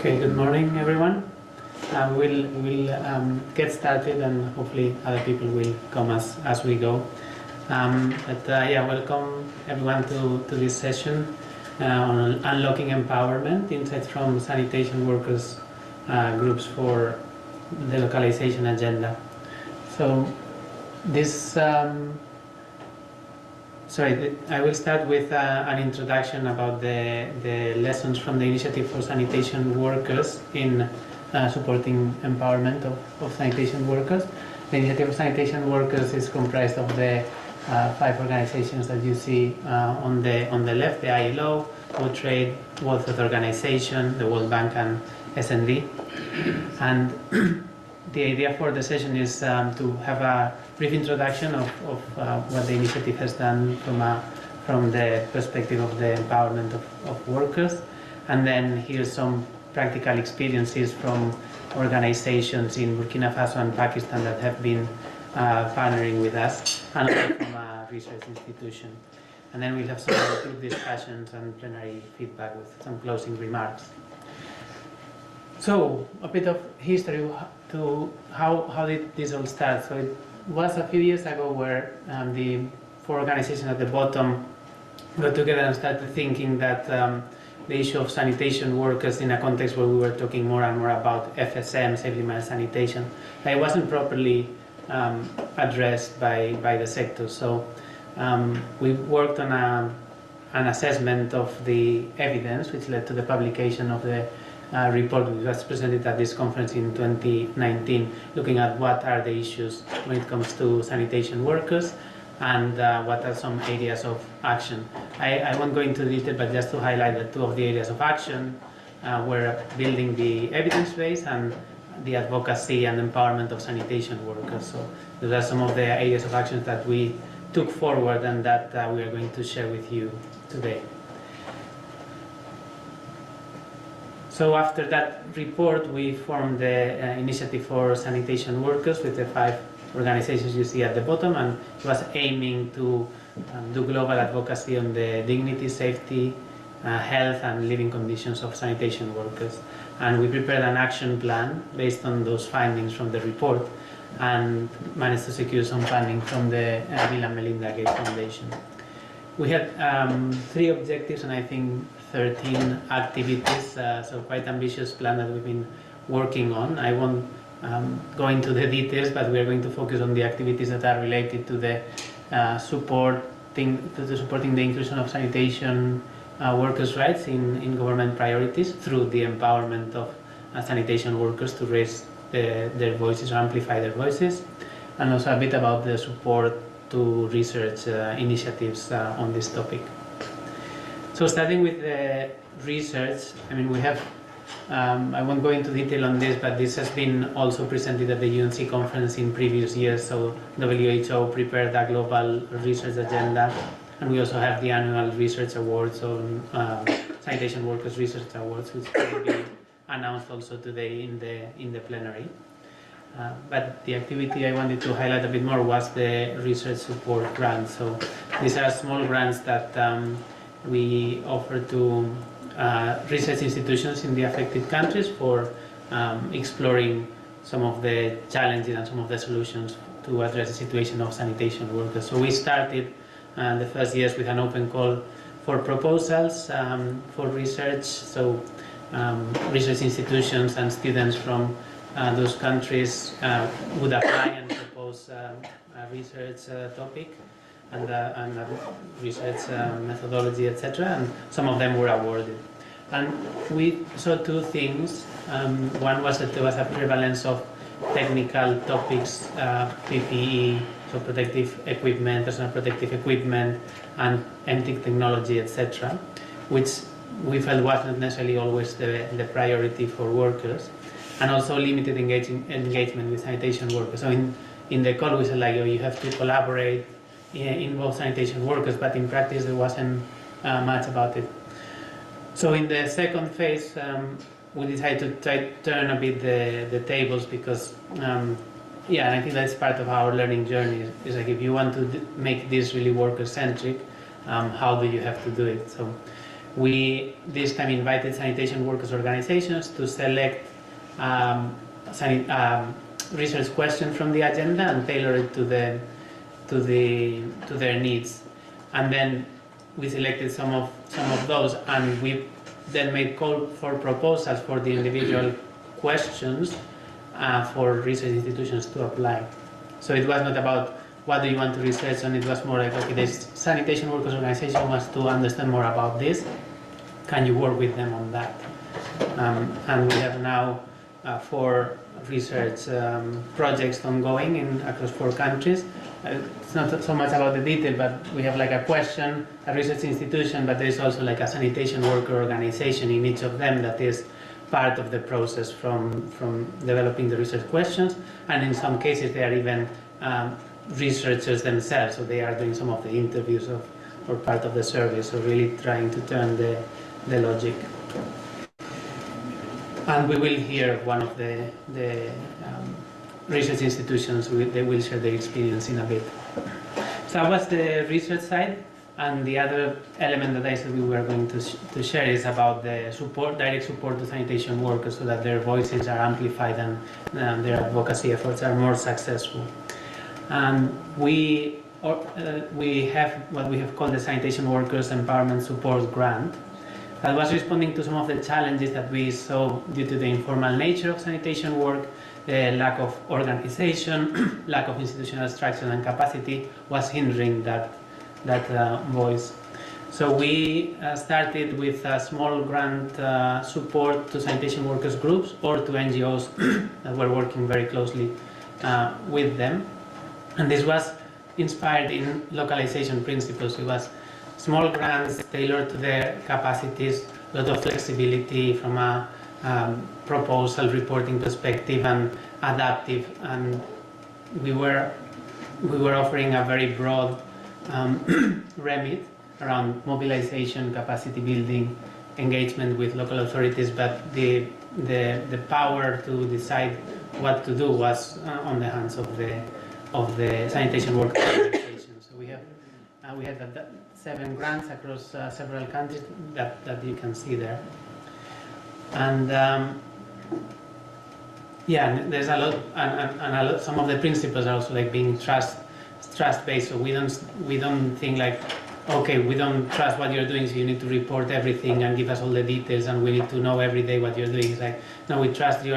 Okay, good morning, everyone. We'll get started, and hopefully other people will come as we go. Welcome everyone to this session on unlocking empowerment, insights from sanitation workers groups for the localization agenda. So this. I will start with an introduction about the lessons from the Initiative for Sanitation Workers in supporting empowerment of sanitation workers. The Initiative for Sanitation Workers is comprised of the 5 organizations that you see on the left: the ILO, WaterAid, World Health Organization, the World Bank, and SND. And the idea for the session is to have a brief introduction of what the initiative has done from the perspective of the empowerment of workers, and then hear some practical experiences from organizations in Burkina Faso and Pakistan that have been partnering with us, and also from a research institution. And then we'll have some group discussions and plenary feedback with some closing remarks. So, a bit of history to how did this all start. So it was a few years ago where the 4 organizations at the bottom got together and started thinking that the issue of sanitation workers in a context where we were talking more and more about FSM, safely managed sanitation, it wasn't properly addressed by the sector. So we worked on an assessment of the evidence, which led to the publication of the report which was presented at this conference in 2019, looking at what are the issues when it comes to sanitation workers and what are some areas of action. I won't go into detail, but just to highlight that 2 of the areas of action were building the evidence base and the advocacy and empowerment of sanitation workers. So those are some of the areas of action that we took forward and that we are going to share with you today. So after that report, we formed the Initiative for Sanitation Workers with the 5 organizations you see at the bottom, and it was aiming to do global advocacy on the dignity, safety, health and living conditions of sanitation workers. And we prepared an action plan based on those findings from the report and managed to secure some funding from the Bill and Melinda Gates Foundation. We had 3 objectives and I think 13 activities, so quite ambitious plan that we've been working on. I won't go into the details, but we are going to focus on the activities that are related to the supporting the inclusion of sanitation workers' rights in government priorities through the empowerment of sanitation workers to raise their voices or amplify their voices, and also a bit about the support to research initiatives on this topic. So starting with the research, I mean, we have, I won't go into detail on this, but this has been also presented at the UNC conference in previous years. So WHO prepared a global research agenda, and we also have the annual research awards on Sanitation Workers Research Awards, which will be announced also today in the plenary. But the activity I wanted to highlight a bit more was the research support grants. So these are small grants that we offer to research institutions in the affected countries for exploring some of the challenges and some of the solutions to address the situation of sanitation workers. So we started the first years with an open call for proposals for research. So research institutions and students from those countries would apply and propose a research topic and research methodology, etc. And some of them were awarded. And we saw 2 things. One was that there was a prevalence of technical topics, PPE, so protective equipment, personal protective equipment, and MTIC technology, etc., which we felt wasn't necessarily always the priority for workers, and also limited engagement with sanitation workers. So in the call we said, like, you have to collaborate, involve sanitation workers, but in practice there wasn't much about it. So in the second phase, we decided to try to turn a bit the tables, because and I think that's part of our learning journey, is like, if you want to make this really worker-centric, how do you have to do it? So We this time invited sanitation workers organizations to select research questions from the agenda and tailor it to their needs. And then we selected some of those, and we then made call for proposals for the individual questions for research institutions to apply. So it was not about what do you want to research on, it was more like, okay, this sanitation workers organization wants to understand more about this. Can you work with them on that? And we have now 4 research projects ongoing across 4 countries. It's not so much about the detail, but we have like a question, a research institution, but there is also like a sanitation worker organization in each of them that is part of the process from developing the research questions. And in some cases they are even researchers themselves, so they are doing some of the interviews or part of the survey, so really trying to turn the logic. And we will hear one of the research institutions, they will share their experience in a bit. So that was the research side, and the other element that I said we were going to share is about the support, direct support to sanitation workers, so that their voices are amplified and their advocacy efforts are more successful. And we have what we have called the Sanitation Workers Empowerment Support Grant. That was responding to some of the challenges that we saw due to the informal nature of sanitation work, the lack of organization, lack of institutional structure and capacity was hindering that voice. So we started with a small grant support to sanitation workers groups or to NGOs that were working very closely with them. And this was inspired in localization principles. It was small grants tailored to their capacities, a lot of flexibility from a proposal reporting perspective and adaptive. And we were offering a very broad remit around mobilization, capacity building, engagement with local authorities, but the power to decide what to do was on the hands of the sanitation worker organization. So we had 7 grants across several countries that you can see there. And yeah, there's a lot, and a lot. Some of the principles are also like being trust-based. So we don't think like, okay, we don't trust what you're doing, so you need to report everything and give us all the details, and we need to know every day what you're doing. It's like, no, we trust you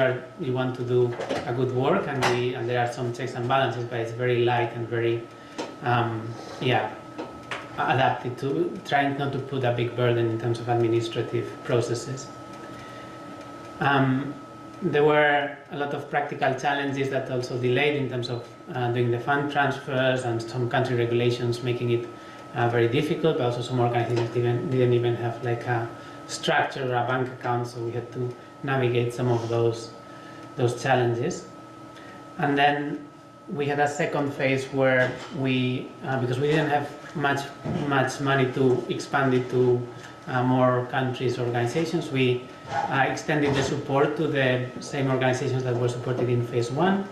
want to do a good work, and there are some checks and balances, but it's very light and very adapted to trying not to put a big burden in terms of administrative processes. There were a lot of practical challenges that also delayed in terms of doing the fund transfers, and some country regulations making it very difficult, but also some organizations didn't even have like a structure or a bank account, so we had to navigate some of those challenges. And then we had a second phase where because we didn't have much money to expand it to more countries, organizations, we extended the support to the same organizations that were supported in phase 1,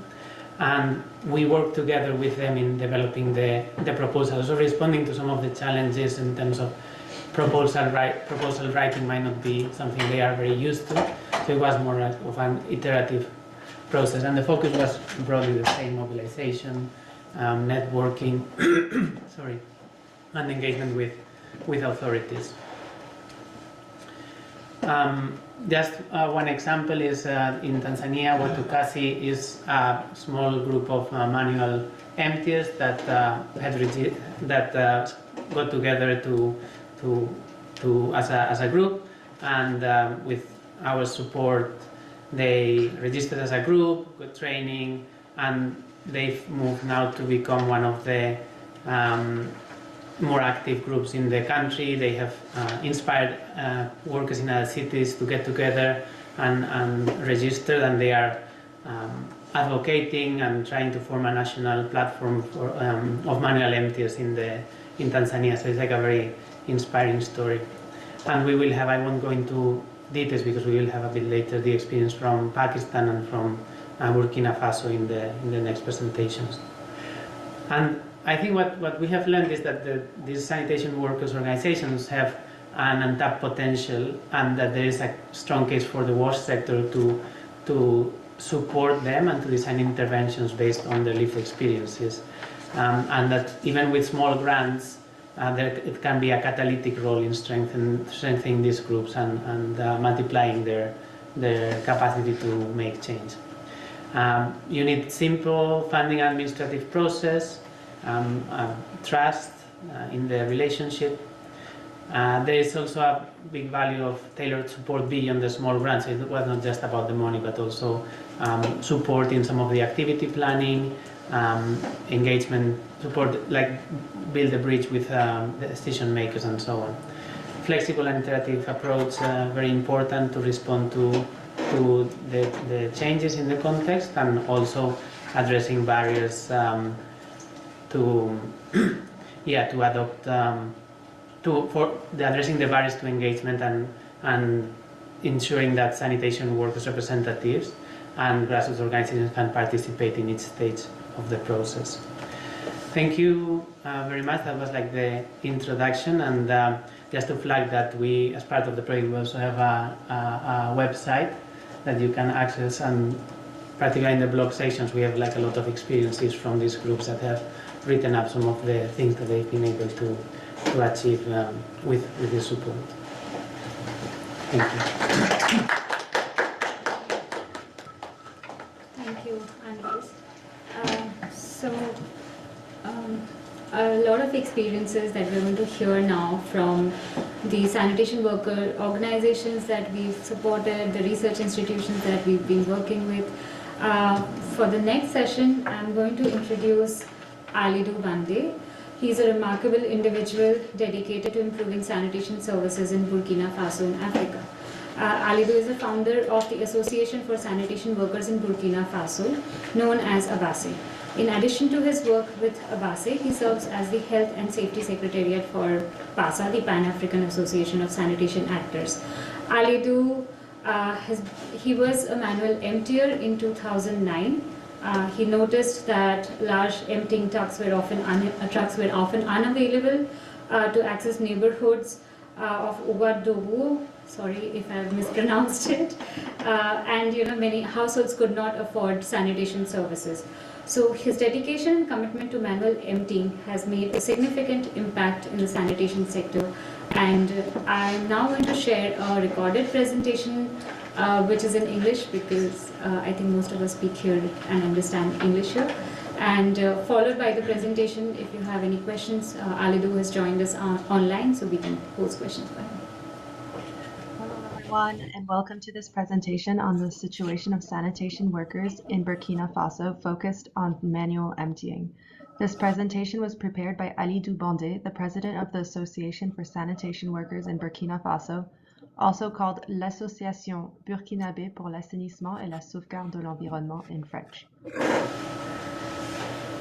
and we worked together with them in developing the proposal. So responding to some of the challenges in terms of proposal writing might not be something they are very used to, so it was more of an iterative process, and the focus was broadly the same: mobilization, networking, and engagement with authorities. Just one example is in Tanzania, Watu is a small group of manual emptiers that got together as a group, and with our support they registered as a group, got training, and they've moved now to become one of the more active groups in the country. They have inspired workers in other cities to get together and register, and they are advocating and trying to form a national platform for, of manual emptiers in Tanzania. So it's like a very inspiring story. And we will have, I won't go into details because we will have a bit later the experience from Pakistan and from Burkina Faso in the next presentations. And I think what we have learned is that these sanitation workers organizations have an untapped potential, and that there is a strong case for the wash sector to support them and to design interventions based on their lived experiences. And that even with small grants, it can be a catalytic role in strengthening these groups and multiplying their capacity to make change. You need simple funding and administrative process, trust in the relationship. There is also a big value of tailored support beyond the small grants. It was not just about the money, but also support in some of the activity planning, engagement support, like build a bridge with the decision makers and so on. Flexible and iterative approach, very important to respond to the changes in the context, and also addressing barriers to adopt, addressing the barriers to engagement and ensuring that sanitation workers representatives and grassroots organizations can participate in each stage of the process. Thank you very much. That was like the introduction, and just to flag that we, as part of the project, we also have a website that you can access, and particularly in the blog sections we have like a lot of experiences from these groups that have written up some of the things that they've been able to achieve with this support. Thank you. Thank you, Andres. A lot of experiences that we're going to hear now from the sanitation worker organizations that we've supported, the research institutions that we've been working with. For the next session, I'm going to introduce Alidou Bande. He's a remarkable individual dedicated to improving sanitation services in Burkina Faso in Africa. Alidou is the founder of the Association for Sanitation Workers in Burkina Faso, known as APAA. In addition to his work with APAA, he serves as the Health and Safety Secretariat for PASA, the Pan-African Association of Sanitation Actors. Alidou, he was a manual emptier in 2009. He noticed that large emptying trucks were often unavailable to access neighborhoods of Ouagadougou. Sorry if I've mispronounced it. And many households could not afford sanitation services. So his dedication and commitment to manual emptying has made a significant impact in the sanitation sector. And I'm now going to share a recorded presentation which is in English, because I think most of us speak here and understand English here. And followed by the presentation, if you have any questions, Alidou has joined us online, so we can pose questions for him. Hello everyone, and welcome to this presentation on the situation of sanitation workers in Burkina Faso, focused on manual emptying. This presentation was prepared by Alidou Bande, the president of the Association for Sanitation Workers in Burkina Faso, also called l'Association burkinabé pour l'assainissement et la sauvegarde de l'environnement in French.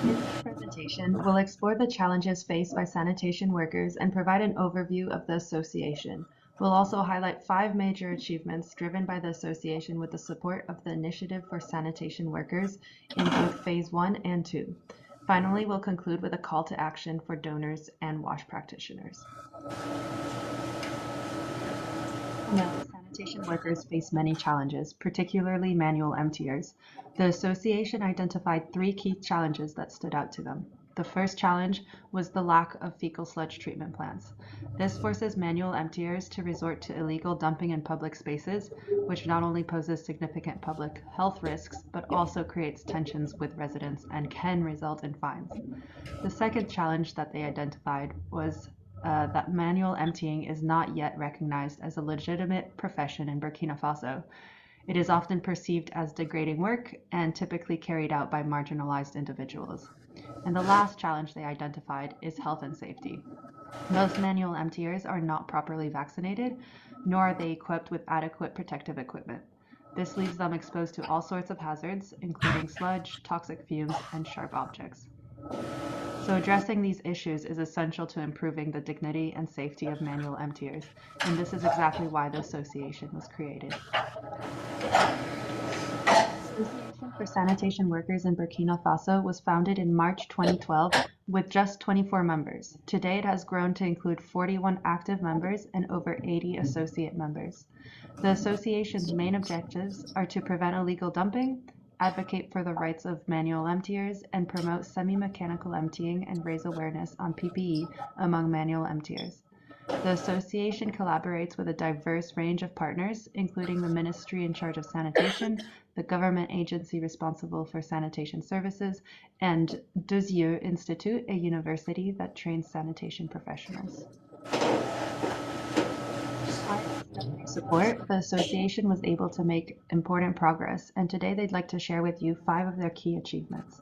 In this presentation, we'll explore the challenges faced by sanitation workers and provide an overview of the association. We'll also highlight 5 major achievements driven by the association with the support of the Initiative for Sanitation Workers in both Phase 1 and 2. Finally, we'll conclude with a call to action for donors and WASH practitioners. Now, sanitation workers face many challenges, particularly manual emptiers. The association identified 3 key challenges that stood out to them. The first challenge was the lack of fecal sludge treatment plants. This forces manual emptiers to resort to illegal dumping in public spaces, which not only poses significant public health risks, but also creates tensions with residents and can result in fines. The second challenge that they identified was that manual emptying is not yet recognized as a legitimate profession in Burkina Faso. It is often perceived as degrading work and typically carried out by marginalized individuals. And the last challenge they identified is health and safety. Most manual emptiers are not properly vaccinated, nor are they equipped with adequate protective equipment. This leaves them exposed to all sorts of hazards, including sludge, toxic fumes, and sharp objects. So addressing these issues is essential to improving the dignity and safety of manual emptiers, and this is exactly why the association was created. The Association for Sanitation Workers in Burkina Faso was founded in March 2012 with just 24 members. Today, it has grown to include 41 active members and over 80 associate members. The association's main objectives are to prevent illegal dumping, advocate for the rights of manual emptiers, and promote semi-mechanical emptying and raise awareness on PPE among manual emptiers. The association collaborates with a diverse range of partners, including the ministry in charge of sanitation, the government agency responsible for sanitation services, and Deux Yeux Institute, a university that trains sanitation professionals. Support, the association was able to make important progress, and today they'd like to share with you 5 of their key achievements.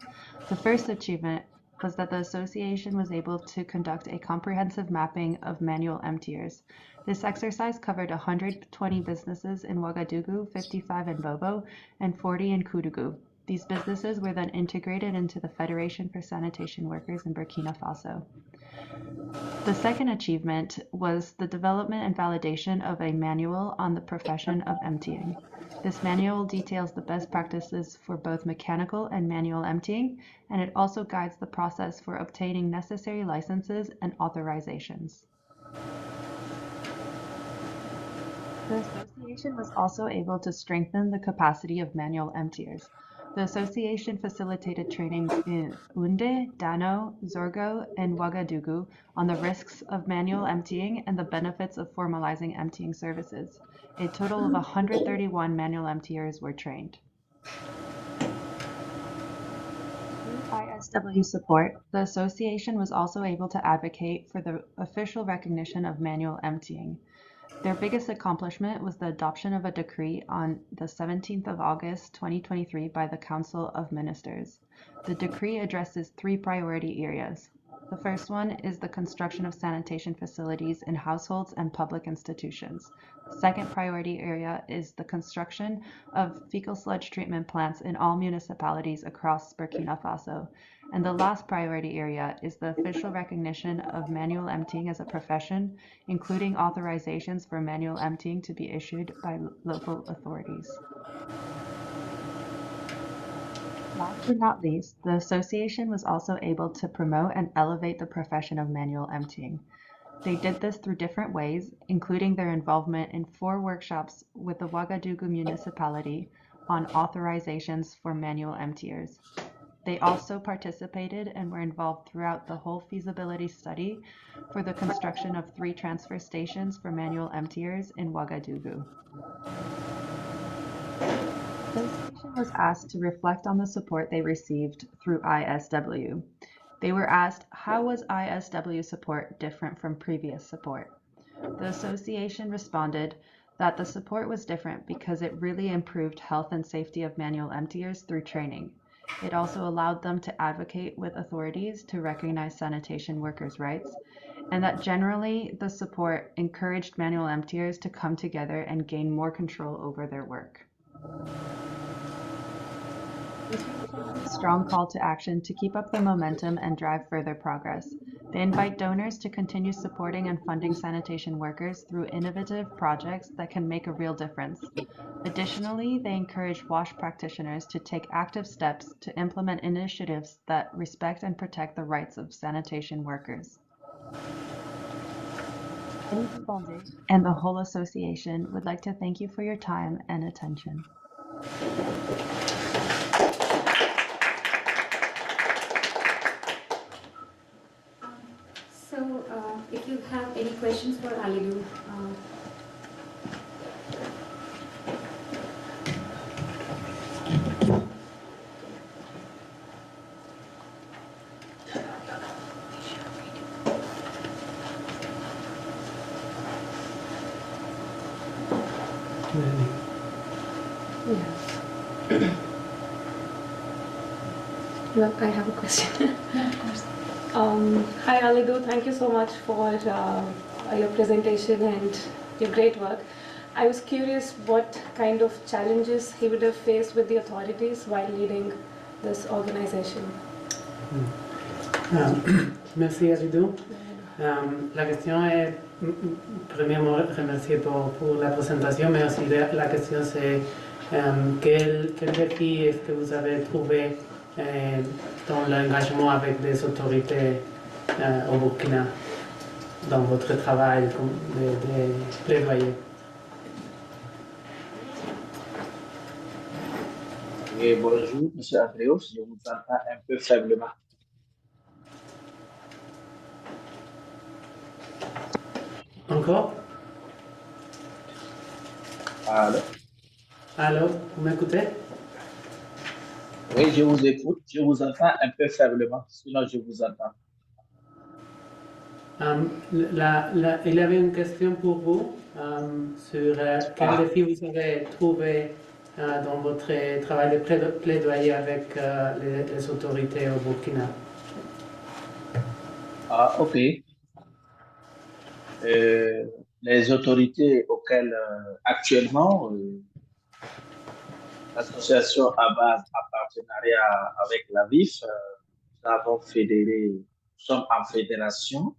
The first achievement was that the association was able to conduct a comprehensive mapping of manual emptiers. This exercise covered 120 businesses in Ouagadougou, 55 in Bobo, and 40 in Koudougou. These businesses were then integrated into the Federation for Sanitation Workers in Burkina Faso. The second achievement was the development and validation of a manual on the profession of emptying. This manual details the best practices for both mechanical and manual emptying, and it also guides the process for obtaining necessary licenses and authorizations. The association was also able to strengthen the capacity of manual emptiers. The association facilitated trainings in Yaoundé, Dano, Zorgo, and Ouagadougou on the risks of manual emptying and the benefits of formalizing emptying services. A total of 131 manual emptiers were trained. Through ISW support, the association was also able to advocate for the official recognition of manual emptying. Their biggest accomplishment was the adoption of a decree on the 17th of August 2023 by the Council of Ministers. The decree addresses 3 priority areas. The first one is the construction of sanitation facilities in households and public institutions. The second priority area is the construction of fecal sludge treatment plants in all municipalities across Burkina Faso. And the last priority area is the official recognition of manual emptying as a profession, including authorizations for manual emptying to be issued by local authorities. Last but not least, the association was also able to promote and elevate the profession of manual emptying. They did this through different ways, including their involvement in 4 workshops with the Ouagadougou municipality on authorizations for manual emptiers. They also participated and were involved throughout the whole feasibility study for the construction of 3 transfer stations for manual emptiers in Ouagadougou. The association was asked to reflect on the support they received through ISW. They were asked, how was ISW support different from previous support? The association responded that the support was different because it really improved health and safety of manual emptiers through training. It also allowed them to advocate with authorities to recognize sanitation workers' rights, and that generally the support encouraged manual emptiers to come together and gain more control over their work. This was a strong call to action to keep up the momentum and drive further progress. They invite donors to continue supporting and funding sanitation workers through innovative projects that can make a real difference. Additionally, they encourage WASH practitioners to take active steps to implement initiatives that respect and protect the rights of sanitation workers. And the whole association would like to thank you for your time and attention. So, if you have any questions for Alidu, Well, I have a question. yeah, of course. Hi Alidu, thank you so much for your presentation and your great work. I was curious what kind of challenges he would have faced with the authorities while leading this organization. Merci Alidou. La question est, premièrement, remercier pour la présentation, mais aussi la question c'est quel défi est-ce que vous avez trouvé dans l'engagement avec les autorités au Burkina dans votre travail de plaidoyer. Oui, bonjour, M. Andreos, je vous entends un peu faiblement. Encore? Allô? Allô, vous m'écoutez? Oui, je vous écoute, je vous entends un peu faiblement, sinon je vous entends. Il y avait une question pour vous sur quel défi vous avez trouvé dans votre travail de plaidoyer avec les autorités au Burkina. Ah, ok. Les autorités auxquelles actuellement l'association à base en partenariat avec la VIF, nous avons fédéré, nous sommes en fédération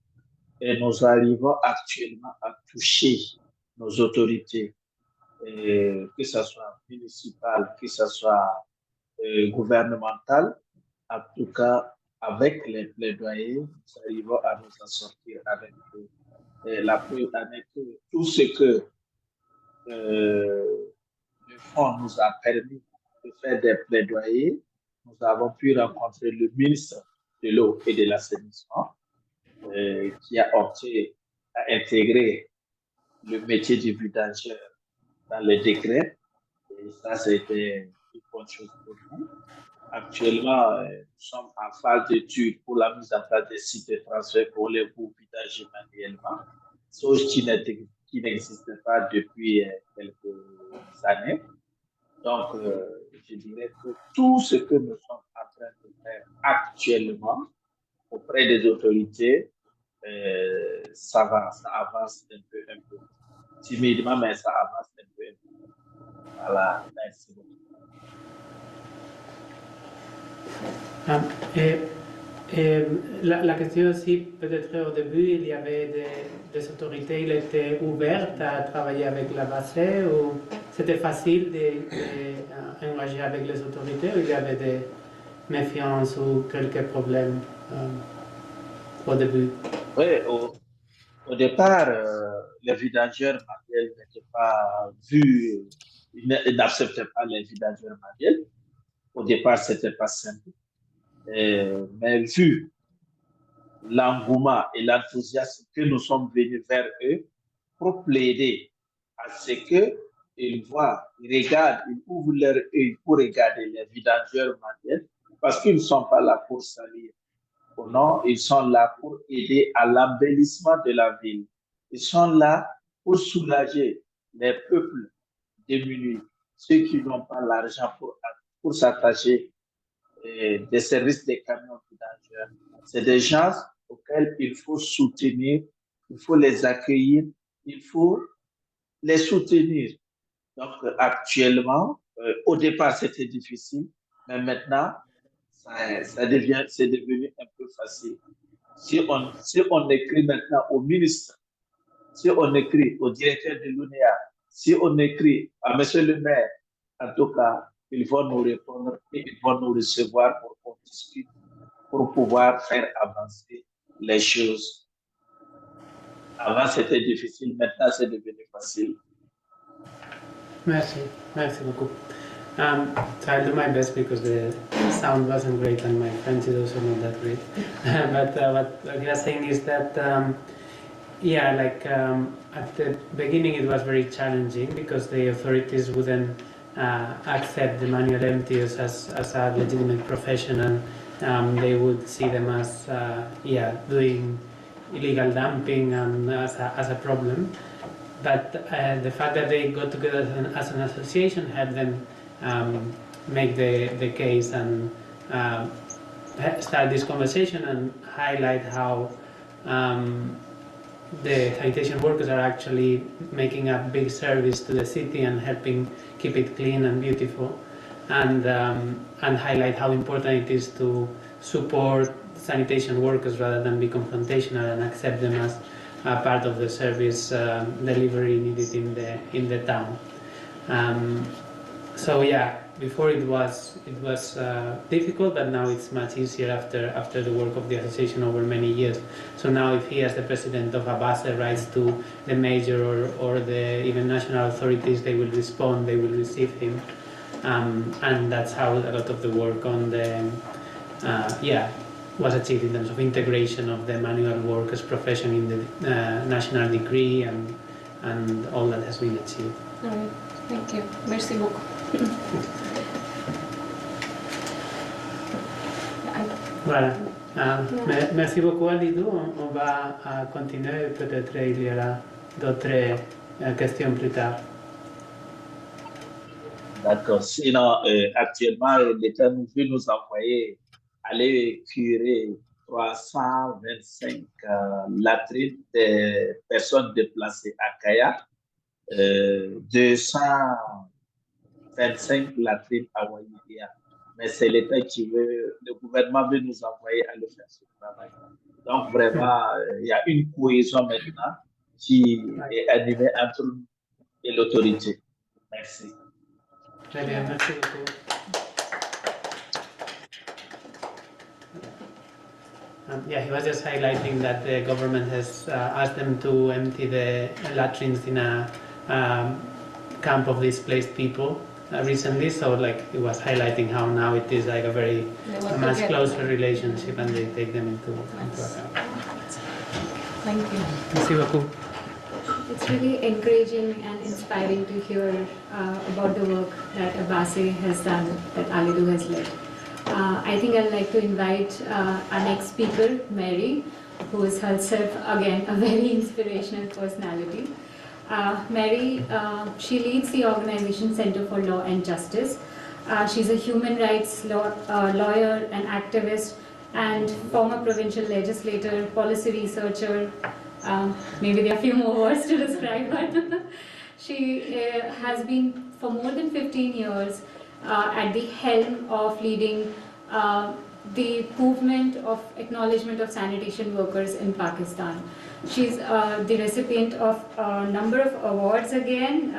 et nous arrivons actuellement à toucher nos autorités, que ce soit municipales, que ce soit gouvernementales. En tout cas, avec les plaidoyers, nous arrivons à nous en sortir avec la preuve avec tout ce que le fonds nous a permis de faire des plaidoyers. Nous avons pu rencontrer le ministre de l'eau et de l'assainissement qui a opté à intégrer le métier du vidangeur dans les décrets. Et ça, c'était une bonne chose pour nous. Actuellement, nous sommes en phase d'étude pour la mise en place des sites de transfert pour les boues vidagées manuellement, chose qui n'existait pas depuis quelques années. Donc, je dirais que tout ce que nous sommes en train de faire actuellement auprès des autorités, ça avance un peu. Timidement, mais ça avance un peu. Voilà, merci beaucoup. La question aussi, peut-être au début, il y avait des autorités, il était ouvert à travailler avec la PASA ou c'était facile d'engager avec les autorités ou il y avait des méfiances ou quelques problèmes au début? Oui, au départ, les vidangeurs manuels n'étaient pas vus, ils n'acceptaient pas les vidangeurs manuels. Au départ, c'était pas simple. Mais vu l'engouement et l'enthousiasme que nous sommes venus vers eux pour plaider à ce qu'ils voient, ils regardent, ils ouvrent leur œil pour regarder les vidangeurs manuels parce qu'ils ne sont pas là pour salir. Non, ils sont là pour aider à l'embellissement de la ville. Ils sont là pour soulager les peuples démunis, ceux qui n'ont pas l'argent pour s'attacher des services des camions vidangeurs. C'est des gens auxquels il faut soutenir, il faut les accueillir, il faut les soutenir. Donc, actuellement, au départ, c'était difficile, mais maintenant, c'est devenu un peu facile. Si on écrit maintenant au ministre, si on écrit au directeur de l'UNEA, si on écrit à monsieur le maire, en tout cas, ils vont nous répondre et ils vont nous recevoir pour qu'on discute, pour pouvoir faire avancer les choses. Avant, c'était difficile, maintenant, c'est devenu facile. Merci beaucoup. So I'll do my best because the sound wasn't great and my French is also not that great. But what we are saying is that, at the beginning it was very challenging because the authorities wouldn't accept the manual emptiers as a legitimate profession, and they would see them as doing illegal dumping and as a problem. But the fact that they got together as an association helped them make the case and start this conversation and highlight how the sanitation workers are actually making a big service to the city and helping keep it clean and beautiful, and highlight how important it is to support sanitation workers rather than be confrontational and accept them as part of the service delivery needed in the town. So yeah, before it was difficult, but now it's much easier after the work of the association over many years. So now, if he, as the president of APAA, writes to the major or the even national authorities, they will respond, they will receive him, and that's how a lot of the work on the was achieved in terms of integration of the manual workers profession in the national decree and all that has been achieved. All right. Thank you. Merci beaucoup. Voilà. Merci beaucoup, Alidou. On va continuer. Peut-être il y aura d'autres questions plus tard. D'accord. Sinon, actuellement, l'État nous veut nous envoyer aller curer 325 latrines des personnes déplacées à Kaya, 225 latrines à Waidia. Mais c'est l'État qui veut, le gouvernement veut nous envoyer aller faire ce travail. Donc, vraiment, il y a une cohésion maintenant qui est animée entre nous et l'autorité. Merci. Très bien, merci beaucoup. Yeah, he was just highlighting that the government has asked them to empty the latrines in a camp of displaced people recently. So, like, it was highlighting how now it is like a much closer relationship, and they take them into account. Thank you. Merci beaucoup. It's really encouraging and inspiring to hear about the work that APAA has done, that Alidou has led. I think I'd like to invite our next speaker, Mary, who is herself, again, a very inspirational personality. Mary, she leads the organization Center for Law and Justice. She's a human rights lawyer and activist and former provincial legislator, policy researcher. Maybe there are a few more words to describe her. She has been for more than 15 years at the helm of leading the movement of acknowledgement of sanitation workers in Pakistan. She's the recipient of a number of awards again,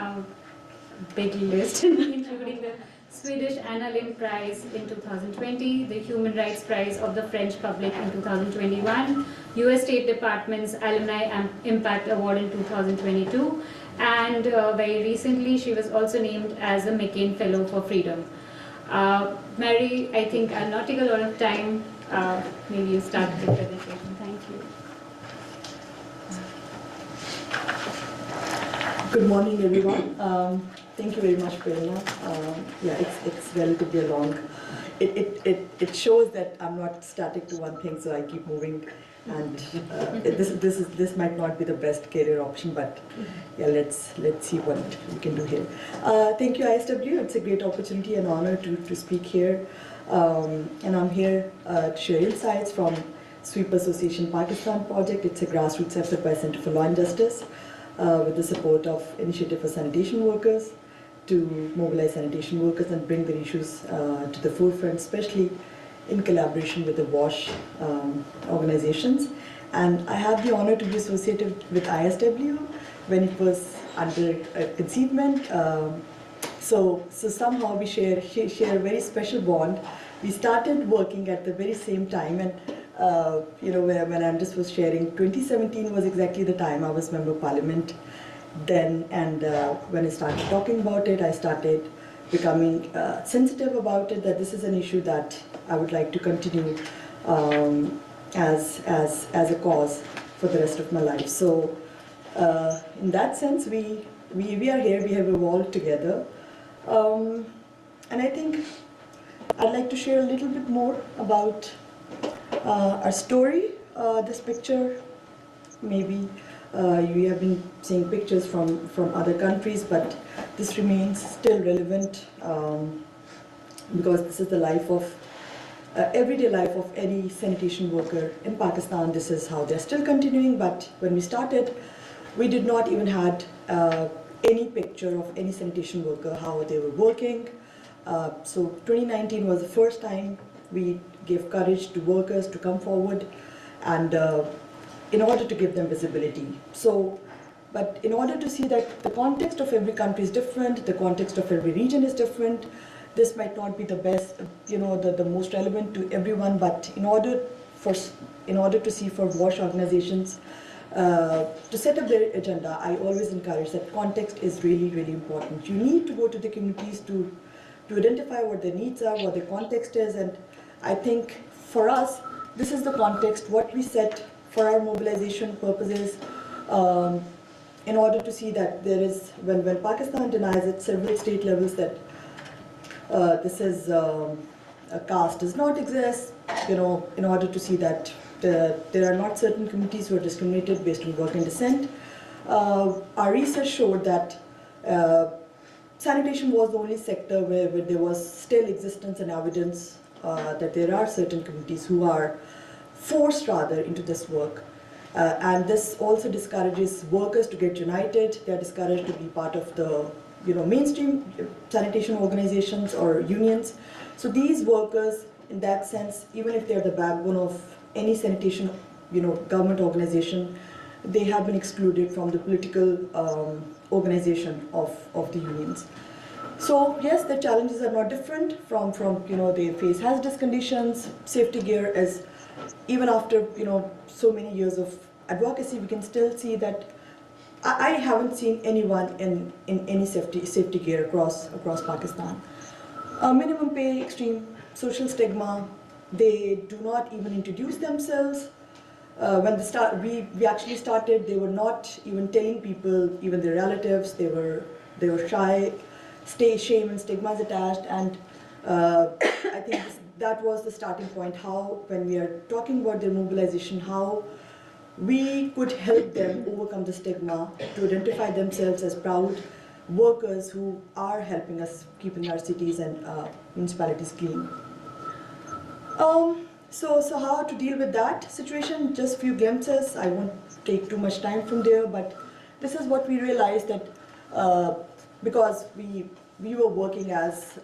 big list, including the Swedish Anna Lindh Prize in 2020, the Human Rights Prize of the French Public in 2021, US State Department's Alumni Impact Award in 2022, and very recently she was also named as a McCain Fellow for Freedom. Mary, I think I'll not take a lot of time. Maybe you start the presentation. Thank you. Good morning, everyone. Thank you very much, Prerna. Yeah, it's relatively long. It shows that I'm not static to one thing, so I keep moving. And this might not be the best career option, but yeah, let's see what we can do here. Thank you, ISW. It's a great opportunity and honor to speak here. And I'm here to share insights from Sweep Association Pakistan project. It's a grassroots effort by Center for Law and Justice with the support of Initiative for Sanitation Workers to mobilize sanitation workers and bring their issues to the forefront, especially in collaboration with the WASH organizations. And I have the honor to be associated with ISW when it was under conceivement. So somehow we share a very special bond. We started working at the very same time, and when Andres was sharing, 2017 was exactly the time I was Member of Parliament then, and when I started talking about it, I started becoming sensitive about it, that this is an issue that I would like to continue as a cause for the rest of my life. So in that sense, we are here, we have evolved together. And I think I'd like to share a little bit more about our story. This picture, maybe you have been seeing pictures from other countries, but this remains still relevant because this is the life of everyday life of any sanitation worker in Pakistan. This is how they're still continuing, but when we started, we did not even had any picture of any sanitation worker, how they were working. So 2019 was the first time we gave courage to workers to come forward and in order to give them visibility. So But in order to see that the context of every country is different, the context of every region is different, this might not be the best, the most relevant to everyone, but in order to see for WASH organizations to set up their agenda, I always encourage that context is really, really important. You need to go to the communities to identify what their needs are, what their context is, and I think for us, this is the context, what we set for our mobilization purposes, in order to see that there is, when Pakistan denies at several state levels that this is a caste does not exist, in order to see that there are not certain communities who are discriminated based on work and descent. Our research showed that sanitation was the only sector where there was still existence and evidence that there are certain communities who are forced rather into this work. And this also discourages workers to get united. They are discouraged to be part of the mainstream sanitation organizations or unions. So these workers, in that sense, even if they are the backbone of any sanitation government organization, they have been excluded from the political organization of the unions. So yes, the challenges are not different from they face hazardous conditions. Safety gear is, even after so many years of advocacy, we can still see that I haven't seen anyone in any safety gear across Pakistan. Minimum pay, extreme social stigma. They do not even introduce themselves. When we actually started, they were not even telling people, even their relatives. They were shy. Shame and stigmas attached, and I think that was the starting point. How, when we are talking about their mobilization, how we could help them overcome the stigma, to identify themselves as proud workers who are helping us keeping our cities and municipalities clean. So how to deal with that situation? Just few glimpses. I won't take too much time from there, but this is what we realized, that because we were working as,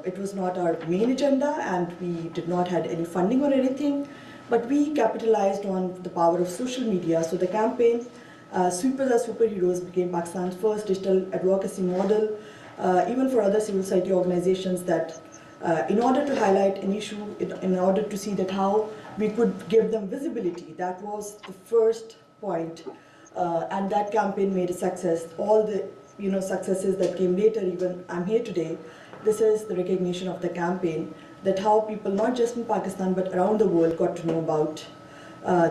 it was not our main agenda, and we did not had any funding or anything, but we capitalized on the power of social media. So the campaign, Sweepers Are Superheroes, became Pakistan's first digital advocacy model, even for other civil society organizations, that in order to highlight an issue, in order to see that how we could give them visibility, that was the first point. And that campaign made a success. All the successes that came later, even I'm here today, this is the recognition of the campaign, that how people, not just in Pakistan but around the world, got to know about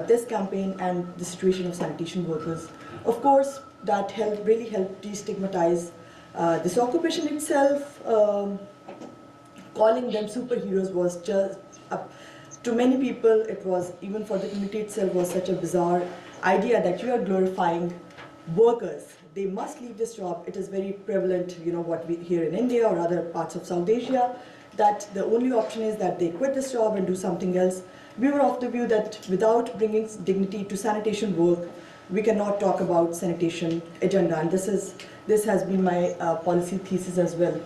this campaign and the situation of sanitation workers. Of course, that really helped destigmatize this occupation itself. Calling them superheroes was just, to many people, it was, even for the community itself, was such a bizarre idea that you are glorifying workers. They must leave this job. It is very prevalent, what we hear in India or other parts of South Asia, that the only option is that they quit this job and do something else. We were of the view that without bringing dignity to sanitation work, we cannot talk about sanitation agenda, and this has been my policy thesis as well.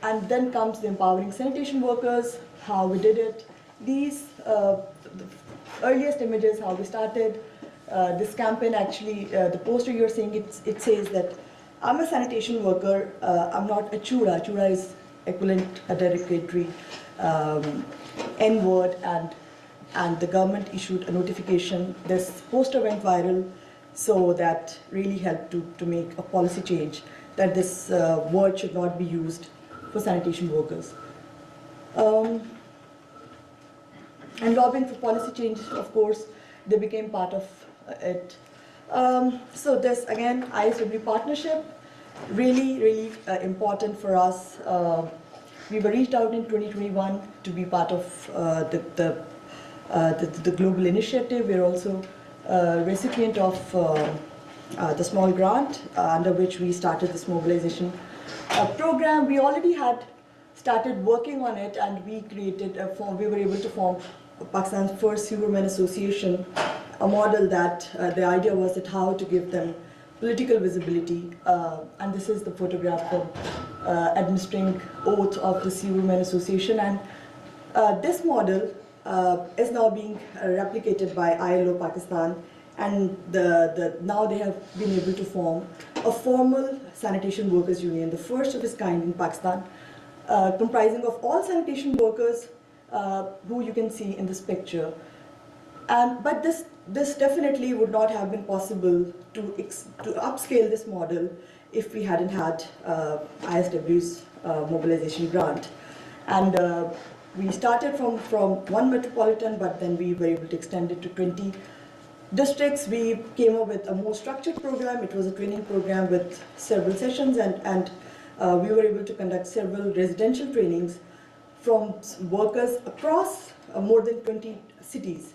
And then comes the empowering sanitation workers, how we did it. These, the earliest images, how we started. This campaign actually, the poster you're seeing, it says that I'm a sanitation worker, I'm not a chura. Chura is equivalent, a derogatory N-word, and the government issued a notification. This poster went viral, so that really helped to make a policy change, that this word should not be used for sanitation workers. And lobbying for policy change, of course, they became part of it. So this, again, ISW partnership, really important for us. We were reached out in 2021 to be part of the global initiative. We're also a recipient of the small grant under which we started this mobilization program. We already had started working on it, and we created we were able to form Pakistan's first Supermen Association, a model that the idea was that how to give them political visibility. And this is the photograph of administering oath of the Supermen Association. And this model is now being replicated by ILO Pakistan and now they have been able to form a formal sanitation workers union, the first of its kind in Pakistan, comprising of all sanitation workers who you can see in this picture. But this definitely would not have been possible to upscale this model if we hadn't had ISW's mobilization grant. And we started from one metropolitan, but then we were able to extend it to 20 districts. We came up with a more structured program. It was a training program with several sessions, and we were able to conduct several residential trainings from workers across more than 20 cities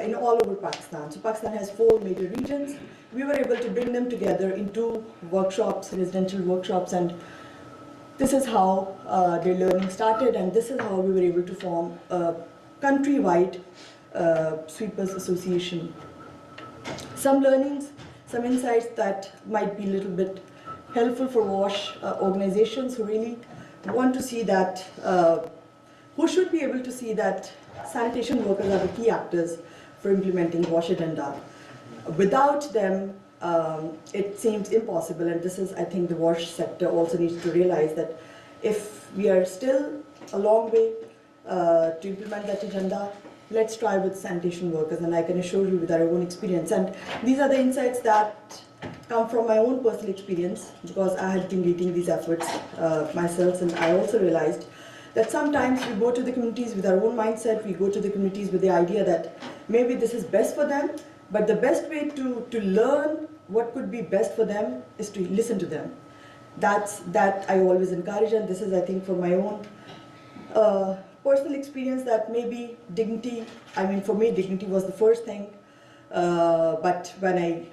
in all over Pakistan. So Pakistan has 4 major regions. We were able to bring them together into workshops, residential workshops, and this is how their learning started, and this is how we were able to form a countrywide sweepers association. Some learnings, some insights that might be a little bit helpful for WASH organizations who really want to see that, who should be able to see that sanitation workers are the key actors for implementing WASH agenda. Without them, it seems impossible, and this is, I think, the WASH sector also needs to realize that if we are still a long way to implement that agenda, let's try with sanitation workers, and I can assure you with our own experience. And these are the insights that come from my own personal experience, because I had been leading these efforts myself, and I also realized that sometimes we go to the communities with our own mindset, we go to the communities with the idea that maybe this is best for them, but the best way to learn what could be best for them is to listen to them. That I always encourage, and this is, I think, from my own personal experience, that maybe dignity, I mean, for me, dignity was the first thing, but when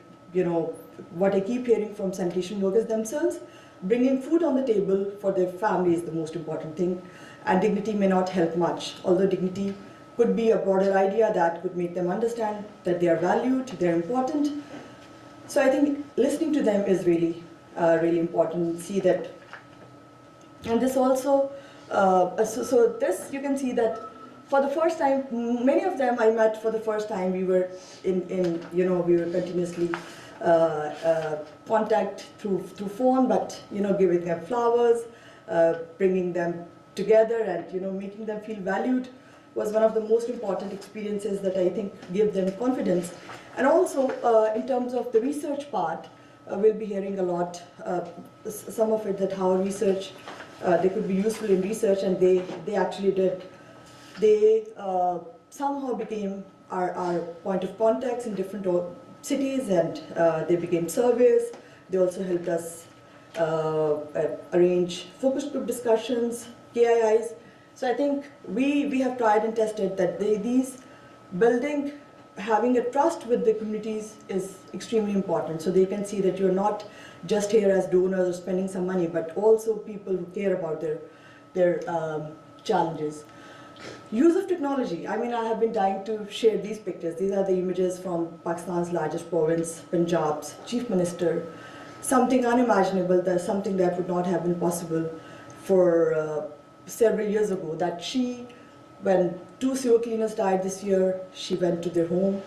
what I keep hearing from sanitation workers themselves, bringing food on the table for their family is the most important thing, and dignity may not help much, although dignity could be a broader idea that could make them understand that they are valued, they're important. So I think listening to them is really, really important. See that, and this also, so this you can see that for the first time, many of them I met for the first time. We were we were continuously contact through phone, but giving them flowers, bringing them together, and making them feel valued was one of the most important experiences that I think give them confidence. And also in terms of the research part, we'll be hearing a lot, some of it, that how research, they could be useful in research, and they actually did. They somehow became our point of contacts in different cities, and they became surveys. They also helped us arrange focus group discussions, KIIs. So I think we have tried and tested that these building, having a trust with the communities is extremely important. So they can see that you're not just here as donors or spending some money, but also people who care about their challenges. Use of technology. I mean, I have been dying to share these pictures. These are the images from Pakistan's largest province, Punjab's chief minister. Something unimaginable, something that would not have been possible for several years ago, that when 2 sewer cleaners died this year, she went to their home.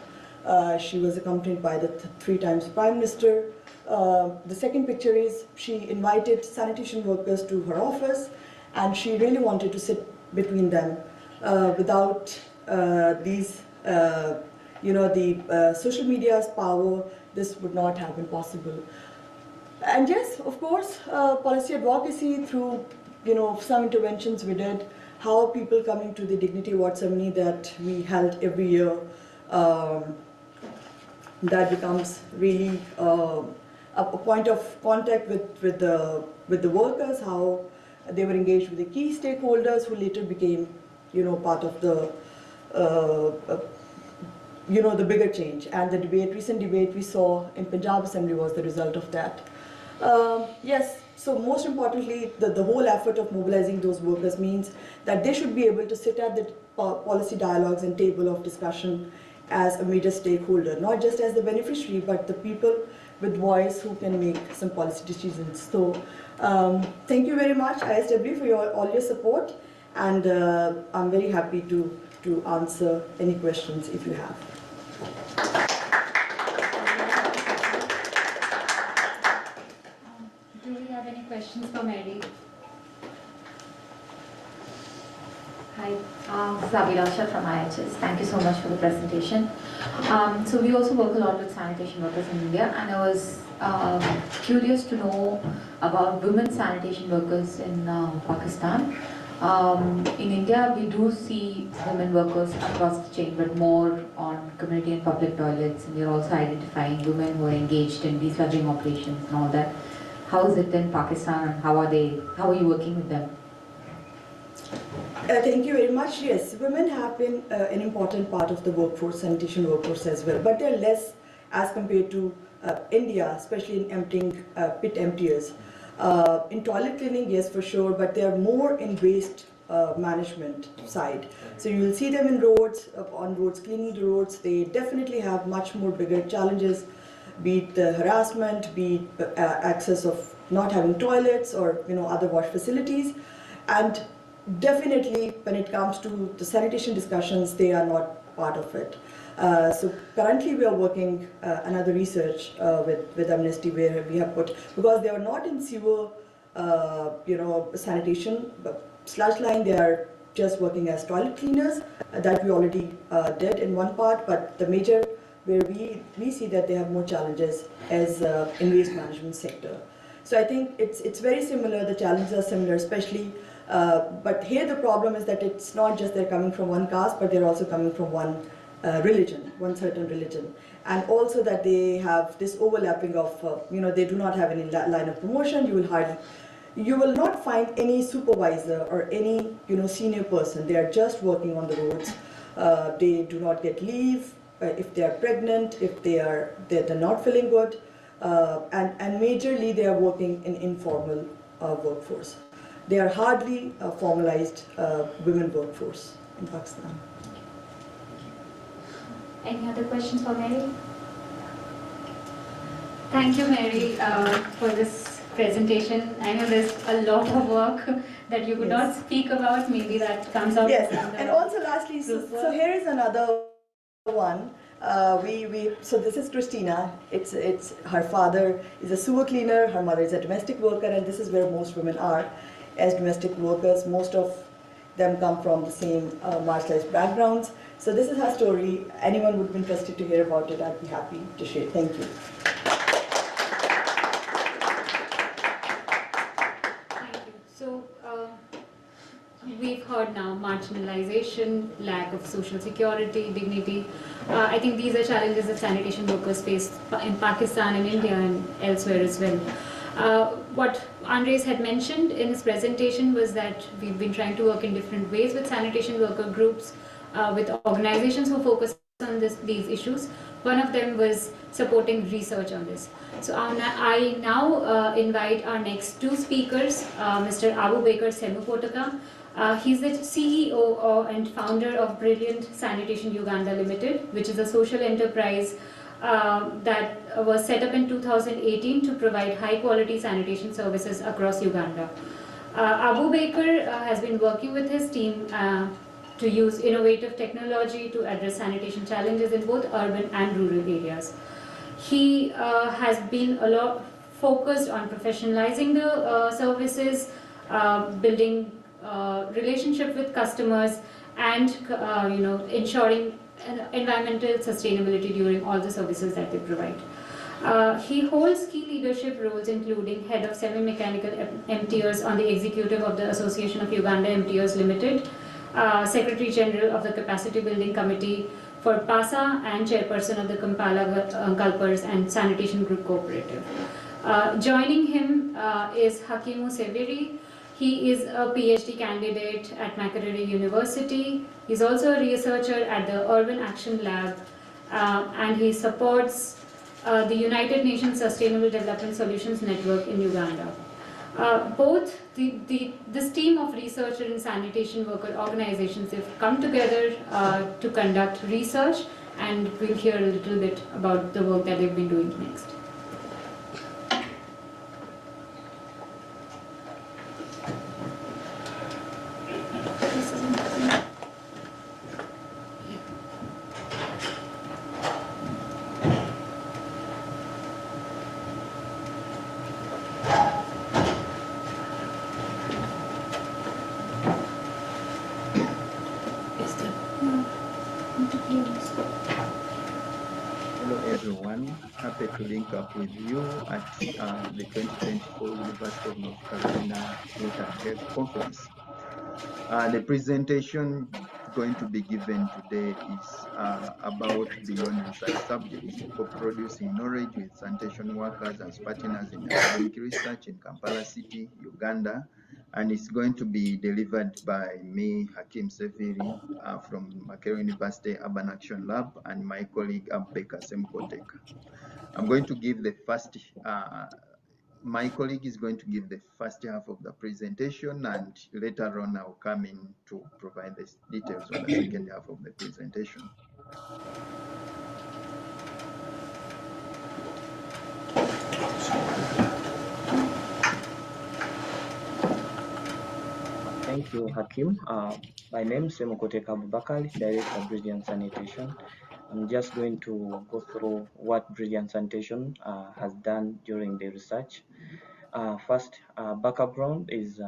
She was accompanied by the 3 times Prime Minister. The second picture is she invited sanitation workers to her office, and she really wanted to sit between them. Without these, the social media's power, this would not have been possible. And yes, of course, policy advocacy through some interventions we did, how people coming to the Dignity Award ceremony that we held every year, that becomes really a point of contact with the workers, how they were engaged with the key stakeholders who later became part of the the bigger change. And the recent debate we saw in Punjab Assembly was the result of that. Yes, so most importantly, the whole effort of mobilizing those workers means that they should be able to sit at the policy dialogues and table of discussion as a major stakeholder, not just as the beneficiary, but the people with voice who can make some policy decisions. So thank you very much, ISW, for all your support, and I'm very happy to answer any questions if you have. questions for Mary? Hi, this is Abhilasha from IIHS. Thank you so much for the presentation. So we also work a lot with sanitation workers in India, and I was curious to know about women sanitation workers in Pakistan. In India, we do see women workers across the chain, but more on community and public toilets, and we're also identifying women who are engaged in desludging operations and all that. How is it in Pakistan, and how are you working with them? Thank you very much. Yes, women have been an important part of the workforce, sanitation workforce as well, but they're less as compared to India, especially in emptying pit emptiers. In toilet cleaning, yes, for sure, but they're more in waste management side. So you will see them in roads, on roads, cleaning the roads. They definitely have much more bigger challenges, be it the harassment, be it access of not having toilets or other wash facilities, and definitely, when it comes to the sanitation discussions, they are not part of it. So currently we are working another research with Amnesty, where we have put, because they are not in sewer, sanitation sludge line, they are just working as toilet cleaners. That we already did in one part, but the major where we see that they have more challenges as in waste management sector. So I think it's very similar, the challenges are similar, especially but here the problem is that it's not just they're coming from one caste, but they're also coming from one religion, one certain religion. And also that they have this overlapping of, they do not have any line of promotion. You will not find any supervisor or any, senior person. They are just working on the roads. They do not get leave if they are pregnant, if they're not feeling good. And majorly they are working in informal workforce. They are hardly a formalized women workforce in Pakistan. Any other questions for Mary? Thank you, Mary, for this presentation. I know there's a lot of work that you could not speak about. Maybe that comes out. Yes, and also lastly, so here is another one. So this is Christina. It's her father is a sewer cleaner. Her mother is a domestic worker, and this is where most women are as domestic workers. Most of them come from the same marginalized backgrounds. So this is her story. Anyone would be interested to hear about it, I'd be happy to share. Thank you. Thank you. So we've heard now marginalization, lack of social security, dignity. I think these are challenges that sanitation workers face in Pakistan and India and elsewhere as well. What Andres had mentioned in his presentation was that we've been trying to work in different ways with sanitation worker groups, with organizations who focus on these issues. One of them was supporting research on this. So I now invite our next two speakers, Mr. Abu Bakr Semupotaka. He's the CEO and founder of Brilliant Sanitation Uganda Limited, which is a social enterprise that was set up in 2018 to provide high-quality sanitation services across Uganda. Abu Bakr has been working with his team to use innovative technology to address sanitation challenges in both urban and rural areas. He has been a lot focused on professionalizing the services, building relationship with customers, and ensuring environmental sustainability during all the services that they provide. He holds key leadership roles, including head of semi-mechanical emptiers on the executive of the Association of Uganda Emptiers Limited, Secretary General of the Capacity Building Committee for PASA, and chairperson of the Kampala Gulpers and Sanitation Group Cooperative. Joining him is Hakimu Severi. He is a PhD candidate at Makerere University. He's also a researcher at the Urban Action Lab, and he supports the United Nations Sustainable Development Solutions Network in Uganda. Both this team of researcher and sanitation worker organizations have come together to conduct research, and we'll hear a little bit about the work that they've been doing next. excited to link up with you at the 2024 University of North Carolina Water and Health Conference. The presentation going to be given today is about beyond research subjects, co-producing knowledge with sanitation workers as partners in academic research in Kampala City, Uganda, and it's going to be delivered by me, Hakim Severi, from Makerere University Urban Action Lab, and my colleague Abeka Semkoteka. I'm going to give the first my colleague is going to give the first half of the presentation, and later on I'll come in to provide the details on the second half of the presentation. Thank you, Hakim. My name is Semukoteka Abubakar, Director of Bridge and Sanitation. I'm just going to go through what Bridge and Sanitation has done during the research. First, background is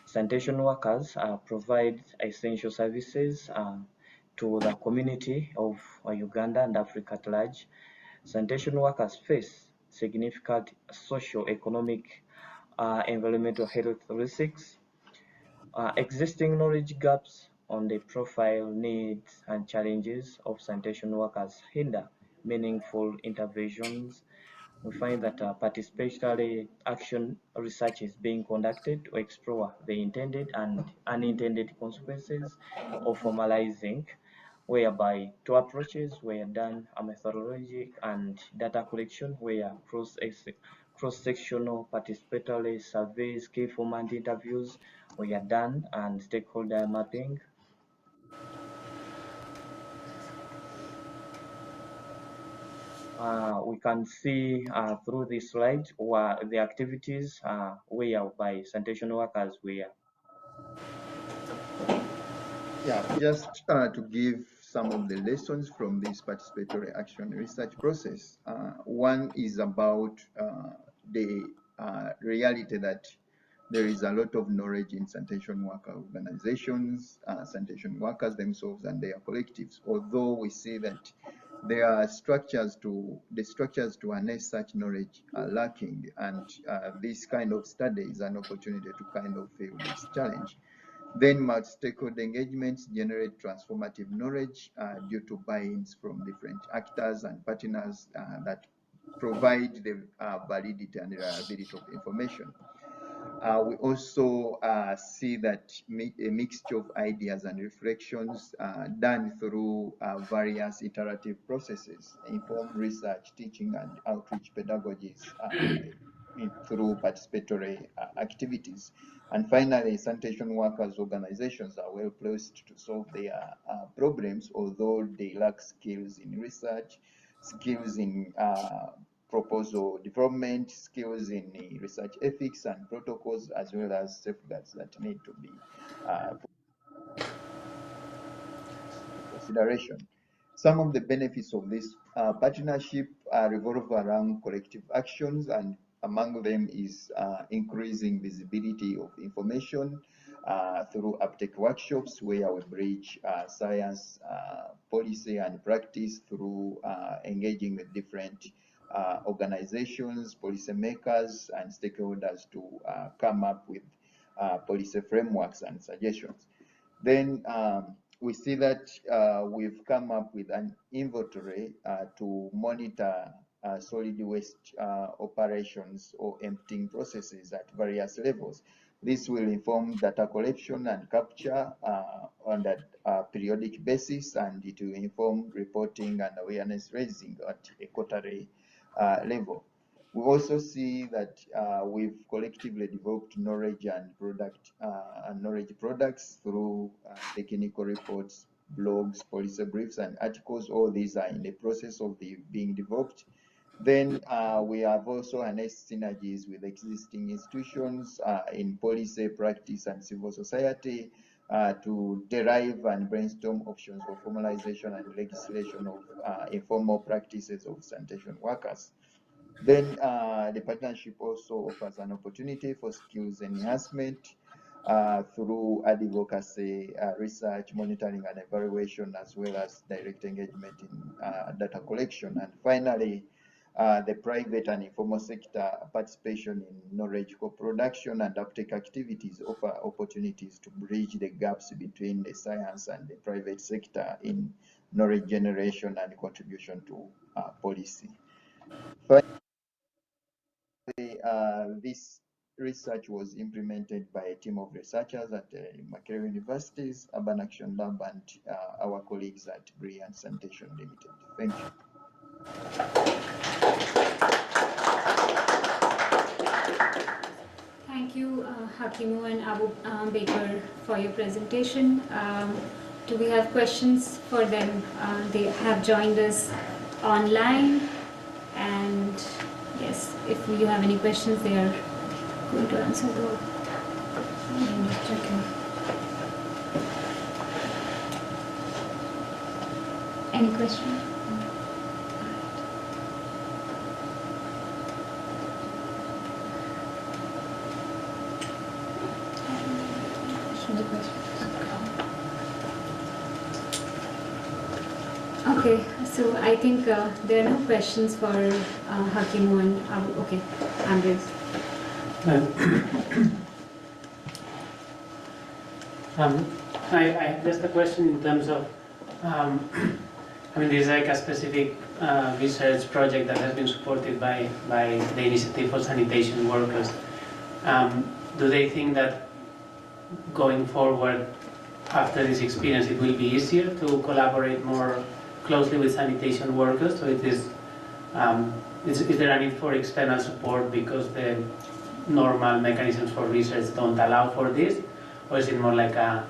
sanitation workers provide essential services to the community of Uganda and Africa at large. Sanitation workers face significant social, economic, environmental health risks. Existing knowledge gaps on the profile, needs, and challenges of sanitation workers hinder meaningful interventions. We find that participatory action research is being conducted to explore the intended and unintended consequences of formalizing, whereby two approaches were done, a methodology and data collection, where cross-sectional participatory surveys, key format interviews were done, and stakeholder mapping. We can see through this slide where the activities whereby sanitation workers were. Yeah, just to give some of the lessons from this participatory action research process. One is about the reality that there is a lot of knowledge in sanitation worker organizations, sanitation workers themselves and their collectives, although we see that there are structures to harness such knowledge are lacking, and this kind of study is an opportunity to kind of fill this challenge. Then multi-stakeholder engagements generate transformative knowledge due to buy-ins from different actors and partners that provide the validity and reliability of information. We also see that a mixture of ideas and reflections done through various iterative processes, informed research, teaching, and outreach pedagogies through participatory activities. And finally, sanitation workers organizations are well placed to solve their problems, although they lack skills in research, skills in proposal development, skills in research ethics and protocols, as well as safeguards that need to be consideration. Some of the benefits of this partnership revolve around collective actions, and among them is increasing visibility of information through uptake workshops, where we bridge science, policy, and practice through engaging with different organizations, policymakers, and stakeholders to come up with policy frameworks and suggestions. Then we see that we've come up with an inventory to monitor solid waste operations or emptying processes at various levels. This will inform data collection and capture on a periodic basis, and it will inform reporting and awareness raising at a quarterly level. We also see that we've collectively developed knowledge and knowledge products through technical reports, blogs, policy briefs, and articles. All these are in the process of being developed. Then we have also harnessed synergies with existing institutions in policy, practice, and civil society to derive and brainstorm options for formalization and legislation of informal practices of sanitation workers. Then the partnership also offers an opportunity for skills enhancement through advocacy, research, monitoring, and evaluation, as well as direct engagement in data collection. And finally, the private and informal sector participation in knowledge co-production and uptake activities offer opportunities to bridge the gaps between the science and the private sector in knowledge generation and contribution to policy. This research was implemented by a team of researchers at Makerere University's Urban Action Lab and our colleagues at Brilliant Sanitation Limited. Thank you. Thank you, Hakimu and Abu Baker, for your presentation. Do we have questions for them? They have joined us online, and yes, if you have any questions, they are going to answer those. Any questions? Okay, so I think there are no questions for Hakimu and Abu. Okay, Andres. I have just a question in terms of, I mean, there's like a specific research project that has been supported by the Initiative for Sanitation Workers. Do they think that going forward after this experience it will be easier to collaborate more closely with sanitation workers? So it is there a need for external support because the normal mechanisms for research don't allow for this? Or is it more like a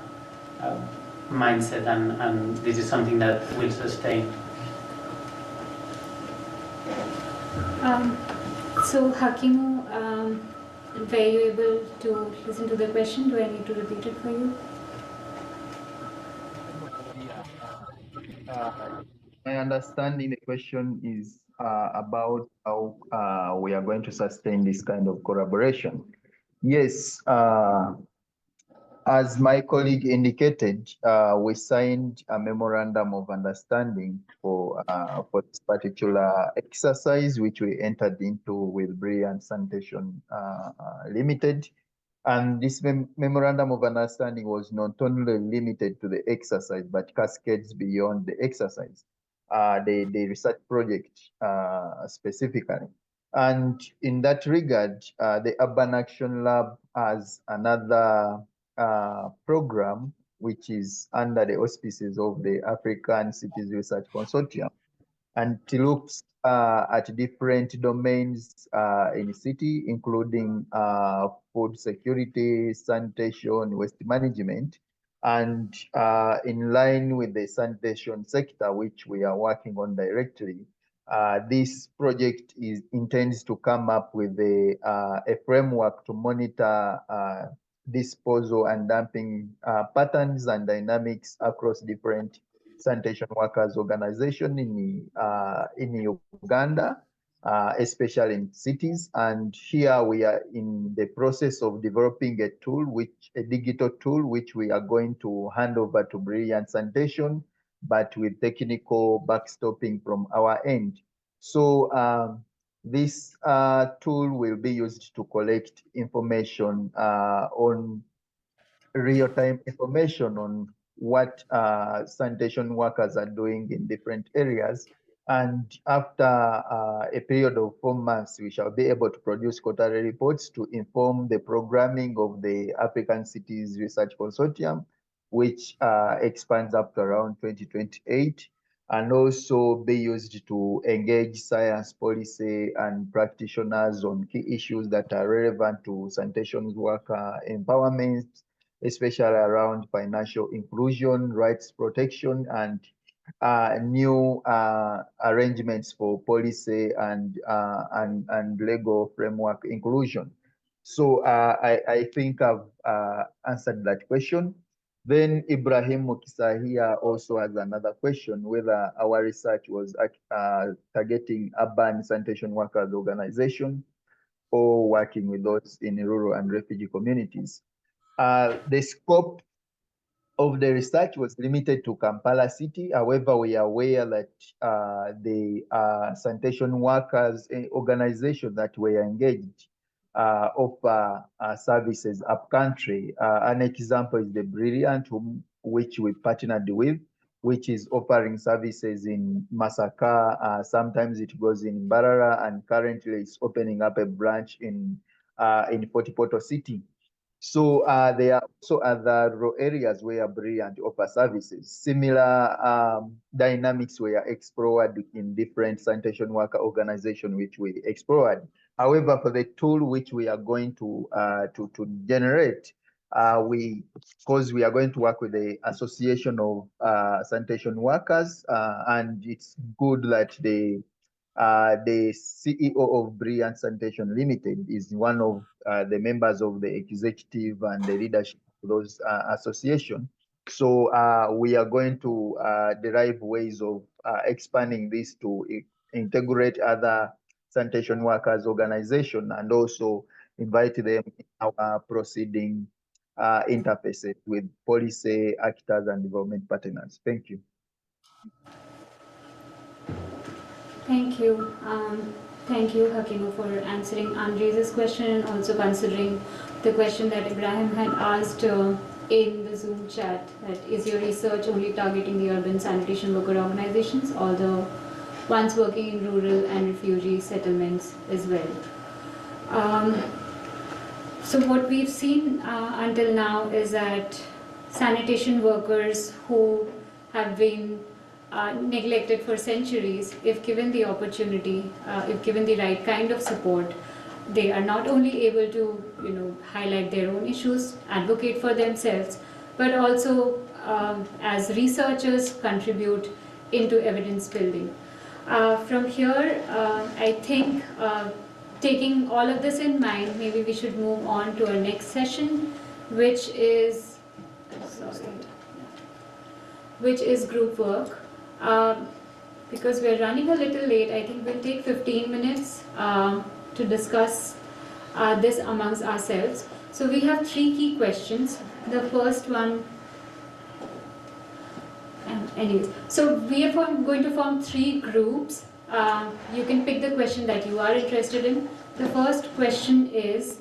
mindset and this is something that will sustain? So Hakimu, were you able to listen to the question? Do I need to repeat it for you? My understanding the question is about how we are going to sustain this kind of collaboration. Yes, as my colleague indicated, we signed a memorandum of understanding for this particular exercise, which we entered into with Brilliant Sanitation Limited. And this memorandum of understanding was not only limited to the exercise, but cascades beyond the exercise, the research project specifically. And in that regard, the Urban Action Lab has another program, which is under the auspices of the African Cities Research Consortium, and it looks at different domains in the city, including food security, sanitation, waste management. And in line with the sanitation sector, which we are working on directly, this project intends to come up with a framework to monitor disposal and dumping patterns and dynamics across different sanitation workers organization in Uganda, especially in cities. And here we are in the process of developing a digital tool, which we are going to hand over to Brilliant Sanitation, but with technical backstopping from our end. So this tool will be used to collect information on real-time information on what sanitation workers are doing in different areas. And after a period of 4 months, we shall be able to produce quarterly reports to inform the programming of the African Cities Research Consortium, which expands up to around 2028, and also be used to engage science policy and practitioners on key issues that are relevant to sanitation worker empowerment, especially around financial inclusion, rights protection, and new arrangements for policy and legal framework inclusion. So I think I've answered that question. Then Ibrahim Mukisahia also has another question, whether our research was targeting urban sanitation workers organization or working with those in rural and refugee communities. The scope of the research was limited to Kampala City. However, we are aware that the sanitation workers organization that were engaged offer services up country. An example is the Brilliant, which we partnered with, which is offering services in Masaka. Sometimes it goes in Barara, and currently it's opening up a branch in Fort Portal City. So there are also other areas where Brilliant offer services. Similar dynamics were explored in different sanitation worker organizations which we explored. However, for the tool which we are going to generate, because we are going to work with the Association of Sanitation Workers, and it's good that the CEO of Brilliant Sanitation Limited is one of the members of the executive and the leadership of those association. So we are going to derive ways of expanding this to integrate other sanitation workers organization and also invite them in our proceeding interfaces with policy actors and development partners. Thank you. Thank you. Thank you, Hakimo, for answering Andres' question and also considering the question that Ibrahim had asked in the Zoom chat, that is your research only targeting the urban sanitation worker organizations or the ones working in rural and refugee settlements as well? So what we've seen until now is that sanitation workers who have been neglected for centuries, if given the opportunity, if given the right kind of support, they are not only able to highlight their own issues, advocate for themselves, but also as researchers contribute into evidence building. From here, I think taking all of this in mind, maybe we should move on to our next session, which is group work. Because we're running a little late, I think we'll take 15 minutes to discuss this amongst ourselves. So we have 3 key questions. The first one, anyways, so we are going to form 3 groups. You can pick the question that you are interested in. The first question is,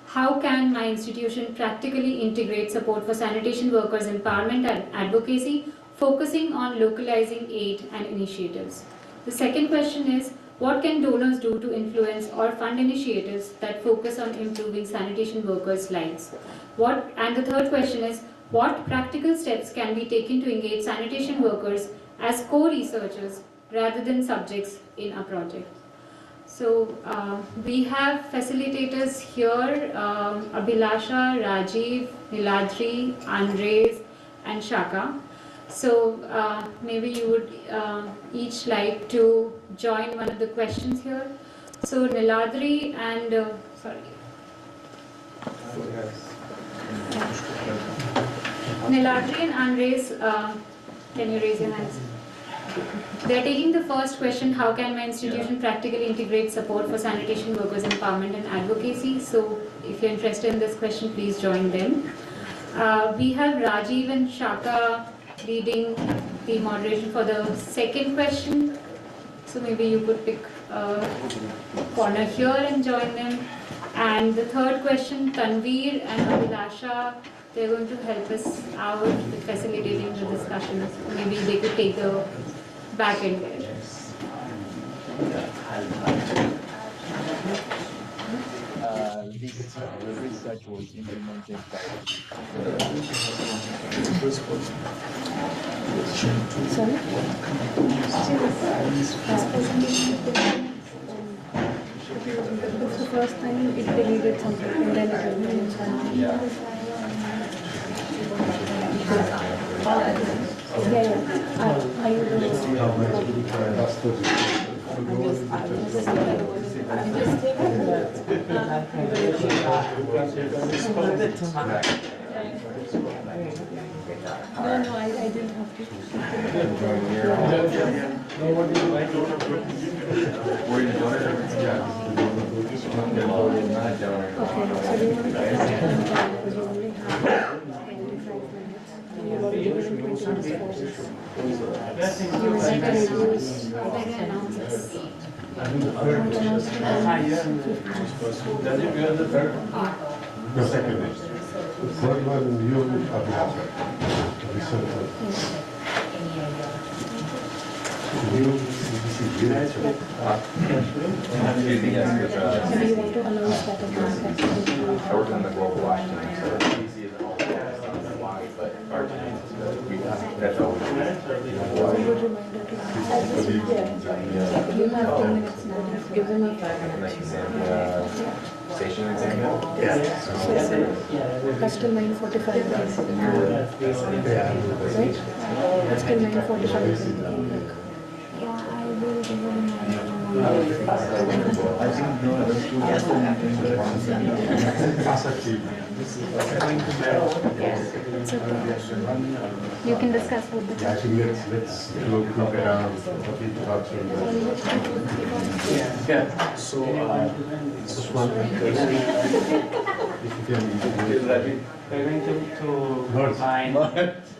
how can my institution practically integrate support for sanitation workers' empowerment and advocacy, focusing on localizing aid and initiatives? The second question is, what can donors do to influence or fund initiatives that focus on improving sanitation workers' lives? And the third question is, what practical steps can be taken to engage sanitation workers as co-researchers rather than subjects in a project? So we have facilitators here, Abhilasha, Rajiv, Niladri, Andres, and Shaka. So maybe you would each like to join one of the questions here. So Niladri and, Niladri and Andres, can you raise your hands? They're taking the first question, how can my institution practically integrate support for sanitation workers' empowerment and advocacy? So if you're interested in this question, please join them. We have Rajiv and Shaka leading the moderation for the second question. So maybe you could pick a corner here and join them. And the third question, Tanveer and Abhilasha, they're going to help us out with facilitating the discussion. Maybe they could take the back end there. This research was implemented by Sorry? It's the first time it deleted something and then it will be No, I didn't have to. Okay, so we want to get because we only have 25 minutes. And you've already given 20 minutes for this. You would like to reduce. Better announce it. The second is. The third one, you have Do you want to announce that again? I work on the global Washington, so DC is an all but our team is good. That's all we do. So you would reminder to you have 10 minutes now. Give them a 5 minutes. Station example? That's till 9:45. Right? That's till 9:45. Yeah, I will give them I think no other two PASA team. It's okay. You can discuss with the Yeah, I think let's look around what we talked Yeah. So, just one question. If you can, We're going to combine.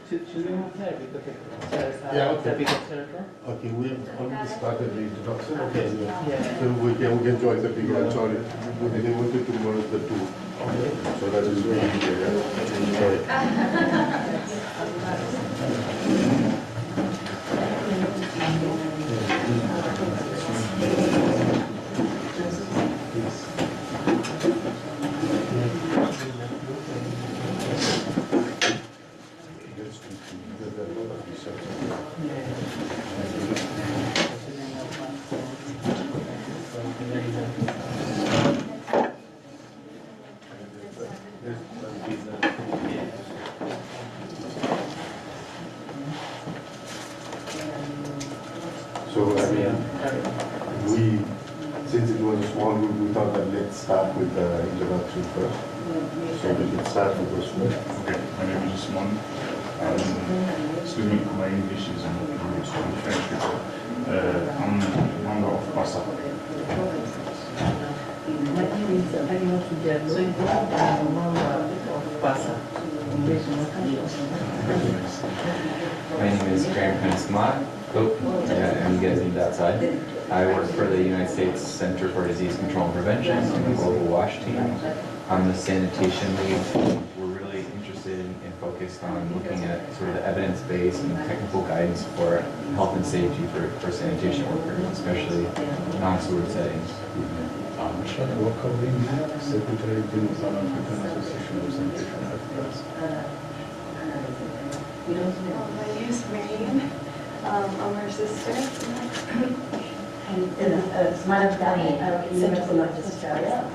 Should we move there because Yeah, okay. the bigger circle? Okay, we have already started the introduction. Okay, Yeah. so we can join the big one. Sorry, we didn't want to merge the two. So that is very easy. Sorry. So, I mean, since it was a small group, we thought that let's start with the introduction first. So we can start with this one. Okay, my name is Usman. Student, my English is in French. I'm member of PASA. So you are a member of PASA. My name is Graham Prince-Mott. Oh, yeah, and you guys need that side. I work for the United States Center for Disease Control and Prevention in the Global WASH team. I'm the sanitation lead. We're really interested and focused on looking at sort of the evidence base and technical guidance for health and safety for sanitation workers, especially non-sewer settings. Shana Walker, Secretary of the South African Association of Sanitation Workers. My name is Marianne. I'm her sister. And it's Madam Danny, Centre for Life Australia.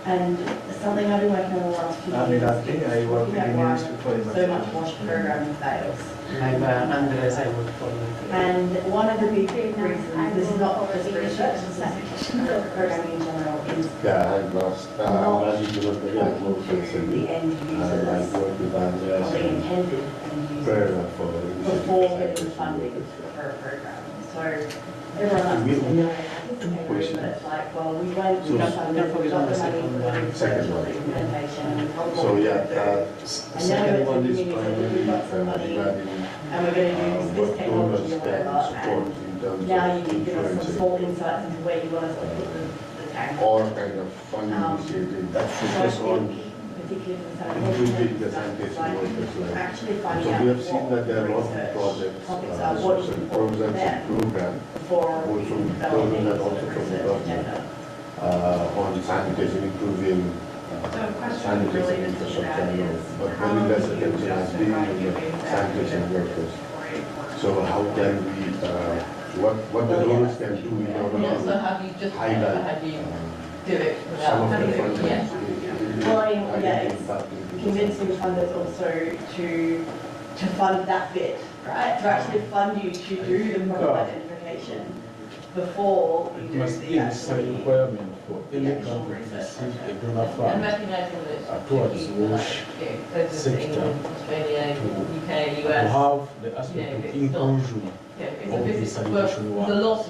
And something I've been working on the last few years. I work with the Ministry for So much WASH programming fails. I'm Andres, I work for And one of the big reasons, this is not just research, this is programming in general, is Yeah, I've lost. I'm managing to look very close the end users, I work with Andreas the and intended end Fair users, enough for before getting the funding for a program. So everyone understands but it's like, well, we went, we got funded, we got the money for the research or the implementation, and we told So them yeah, what to do. And now we're second one is to the community, we've got some money, regarding and we're going to use this what technology donors or can whatever, support and in terms now you of can give us some influencing small insights into where you want us to put the tank. or kind of fund initiative that focus on improving the sanitation workers' life. Actually So finding out we have seen that there are a lot of research projects, topics are what social is programs important and programs, for both from developing government and also from the government, on sanitation, improving sanitation infrastructure and all. But very less attention has been on the sanitation workers. So how can we, what the donors can do in order to highlight do it some of the without fundings? Well, yeah, it's convincing the funders also to fund that bit, right? To actually fund you to do the problem identification before you It do must the be a actually. requirement for any country to receive a donor fund towards wash sector to have the aspect of inclusion of the sanitation workers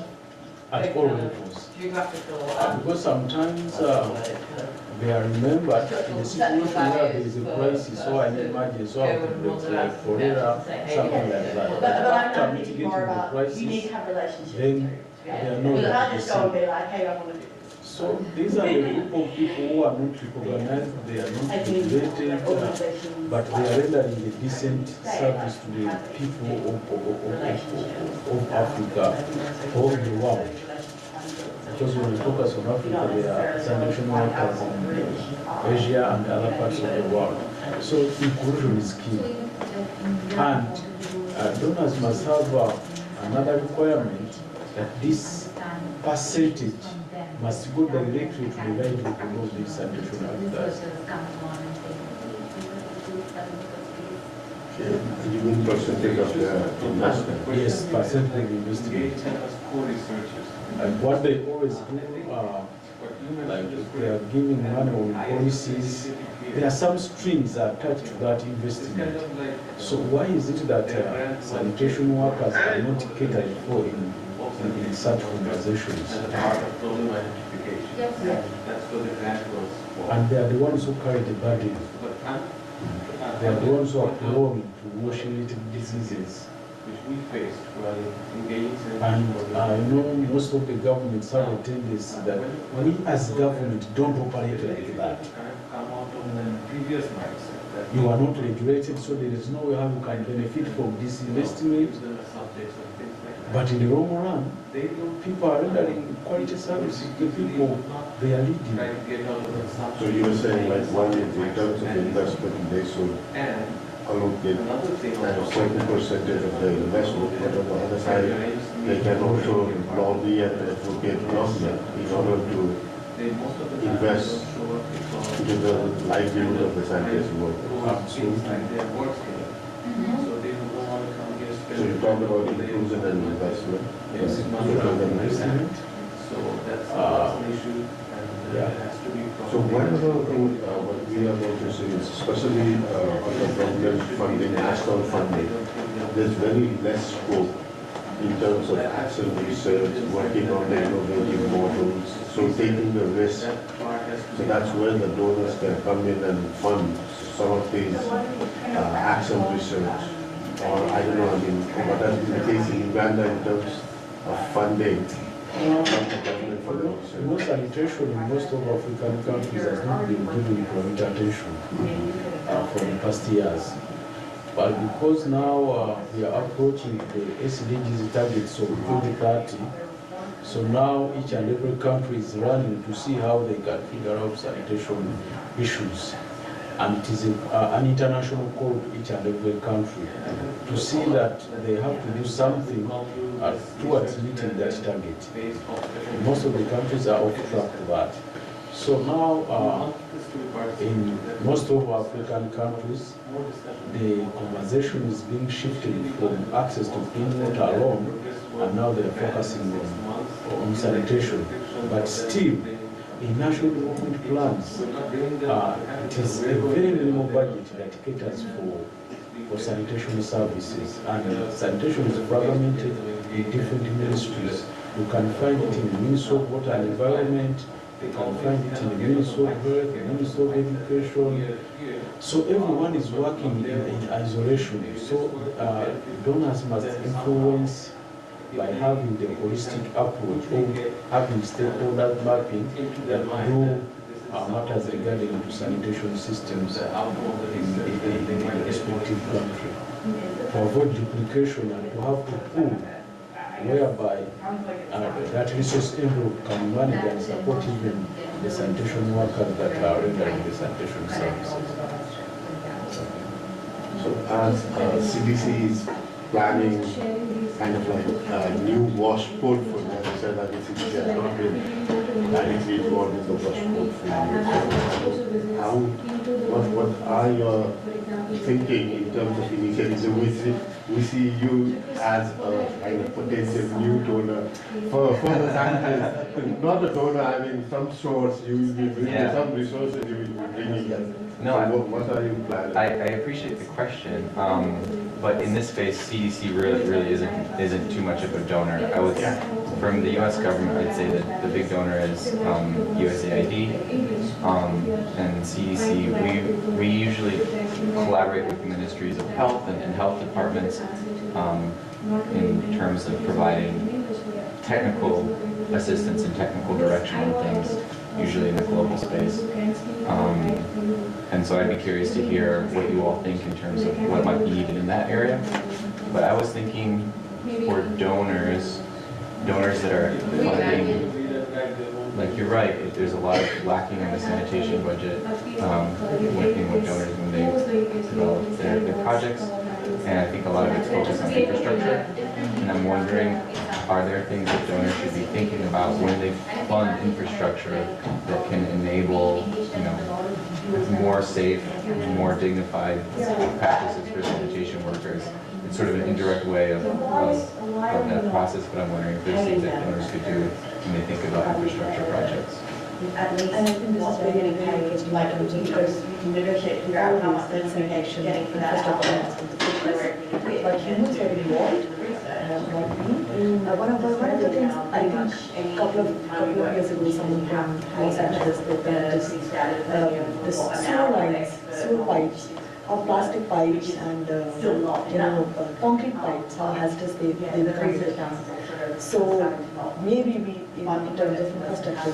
at all levels. Because sometimes they are remembered in a situation where there is a crisis or an emergency or outbreaks like cholera, something like that. But after mitigating the crisis, then they are no longer seen. So these are the group of people who are not recognized, they are not regulated, but they are rendering a decent service to the people of Africa, of the world. Because when we focus on Africa, there are sanitation workers in Asia and other parts of the world. So inclusion is key. And donors must have another requirement that this percentage must go directly to the livelihood of these sanitation workers. You mean percentage of the investment? Yes, percentage of investment. And what they always do, like if they are giving money on policies, there are some strings attached to that investment. So why is it that sanitation workers are not catered for in such organizations? And they are the ones who carry the burden. They are the ones who are prone to wash-related diseases. And I know most of the governments have a tendency that we as government don't operate like that. You are not regulated, so there is no way how you can benefit from this investment. But in the long run, people are rendering quality service to the people they are leading. So you were saying like one in terms of investment, they should allocate a certain percentage of their investment, but on the other side, they can also lobby and advocate government in order to invest into the livelihood of the sanitation workers. So you talked about inclusion and investment. Yes, investment. So one other thing what we are noticing is especially on the government funding, national funding, there's very less scope in terms of action research, working on the innovative models, so taking the risk. So that's where the donors can come in and fund some of these action research. Or I don't know, I mean, what has been the case in Uganda in terms of funding from the government for the research? Most sanitation in most of African countries has not been given economic attention for the past years. But because now we are approaching the SDGs targets of 2030, so now each and every country is running to see how they can figure out sanitation issues. And it is an international call to each and every country to see that they have to do something towards meeting that target. Most of the countries are off track to that. So now, in most of African countries, the conversation is being shifted from access to clean water alone, and now they're focusing on sanitation. But still, in national development plans, it is a very minimal budget that caters for sanitation services. And sanitation is fragmented in different ministries. You can find it in the Ministry of Water and Environment, you can find it in the Ministry of Health, the Ministry of Education. So everyone is working in isolation. So donors must influence by having the holistic approach or having stakeholder mapping that do matters regarding to sanitation systems in the respective country. To avoid duplication and to have a pool whereby that resource envelope can manage and support even the sanitation workers that are rendering the sanitation services. So as CDC is planning kind of like a new wash portfolio, as I said, that the CDC has not been directly involved in the brush portfolio. What are your thinking in terms of initiatives? We see you as a kind of potential new donor for the scientists. Not a donor, I mean, some source you will be bringing, some resources you will be bringing. No, so what are you planning? I appreciate the question, but in this space, CDC really isn't too much of a donor. I would, from the U.S. government, I'd say that the big donor is USAID and CDC. We usually collaborate with ministries of health and health departments in terms of providing technical assistance and technical direction on things, usually in the global space. And so I'd be curious to hear what you all think in terms of what might be needed in that area. But I was thinking for donors that are funding, like you're right, there's a lot of lacking in the sanitation budget working with donors when they develop their projects. And I think a lot of it's focused on infrastructure. And I'm wondering, are there things that donors should be thinking about when they fund infrastructure that can enable, more safe, more dignified practices for sanitation workers? It's sort of an indirect way of that process, but I'm wondering if there's things that donors could do when they think about infrastructure projects. And I think this is very interesting because we negotiate always that sanitation infrastructure has been the focus, but humans are involved, have not been. One of the things, I think a couple of years ago, someone from Los Angeles prepared this sewer pipes, or plastic pipes and concrete pipes, how hazardous they become with time. So maybe we, in terms of infrastructure,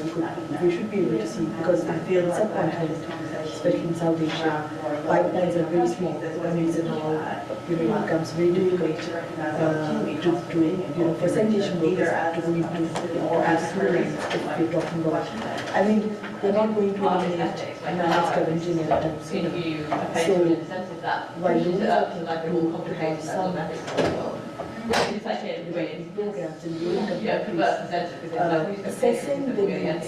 we should be able to see, because in the subcontinent, especially in South Asia, pipelines are very small. One reason how it becomes very difficult for sanitation workers to go into sewer lines, if we're talking about. I mean, we're not going to eliminate scavenging anytime soon. So while those are things to have some programs in different countries, assessing the needs,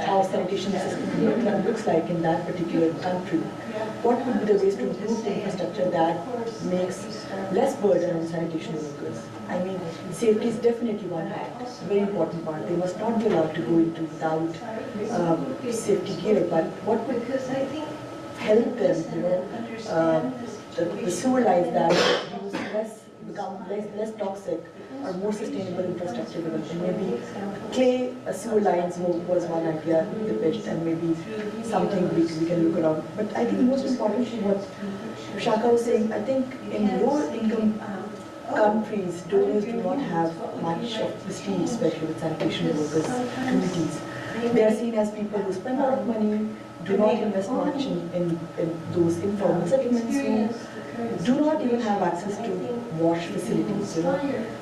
how sanitation system looks like in that particular country. What would be the ways to improve the infrastructure that makes less burden on sanitation workers? I mean, safety is definitely one part, a very important part. They must not be allowed to go into without safety gear, but what would help them, the sewer lines that become less toxic or more sustainable infrastructure development. Maybe clay sewer lines was one idea they pitched, and maybe something we can look around. But I think most importantly, what Shaka was saying, I think in lower income countries, donors do not have much of prestige, especially with sanitation workers communities. They are seen as people who spend a lot of money, do not invest much in those informal settlements, who do not even have access to wash facilities.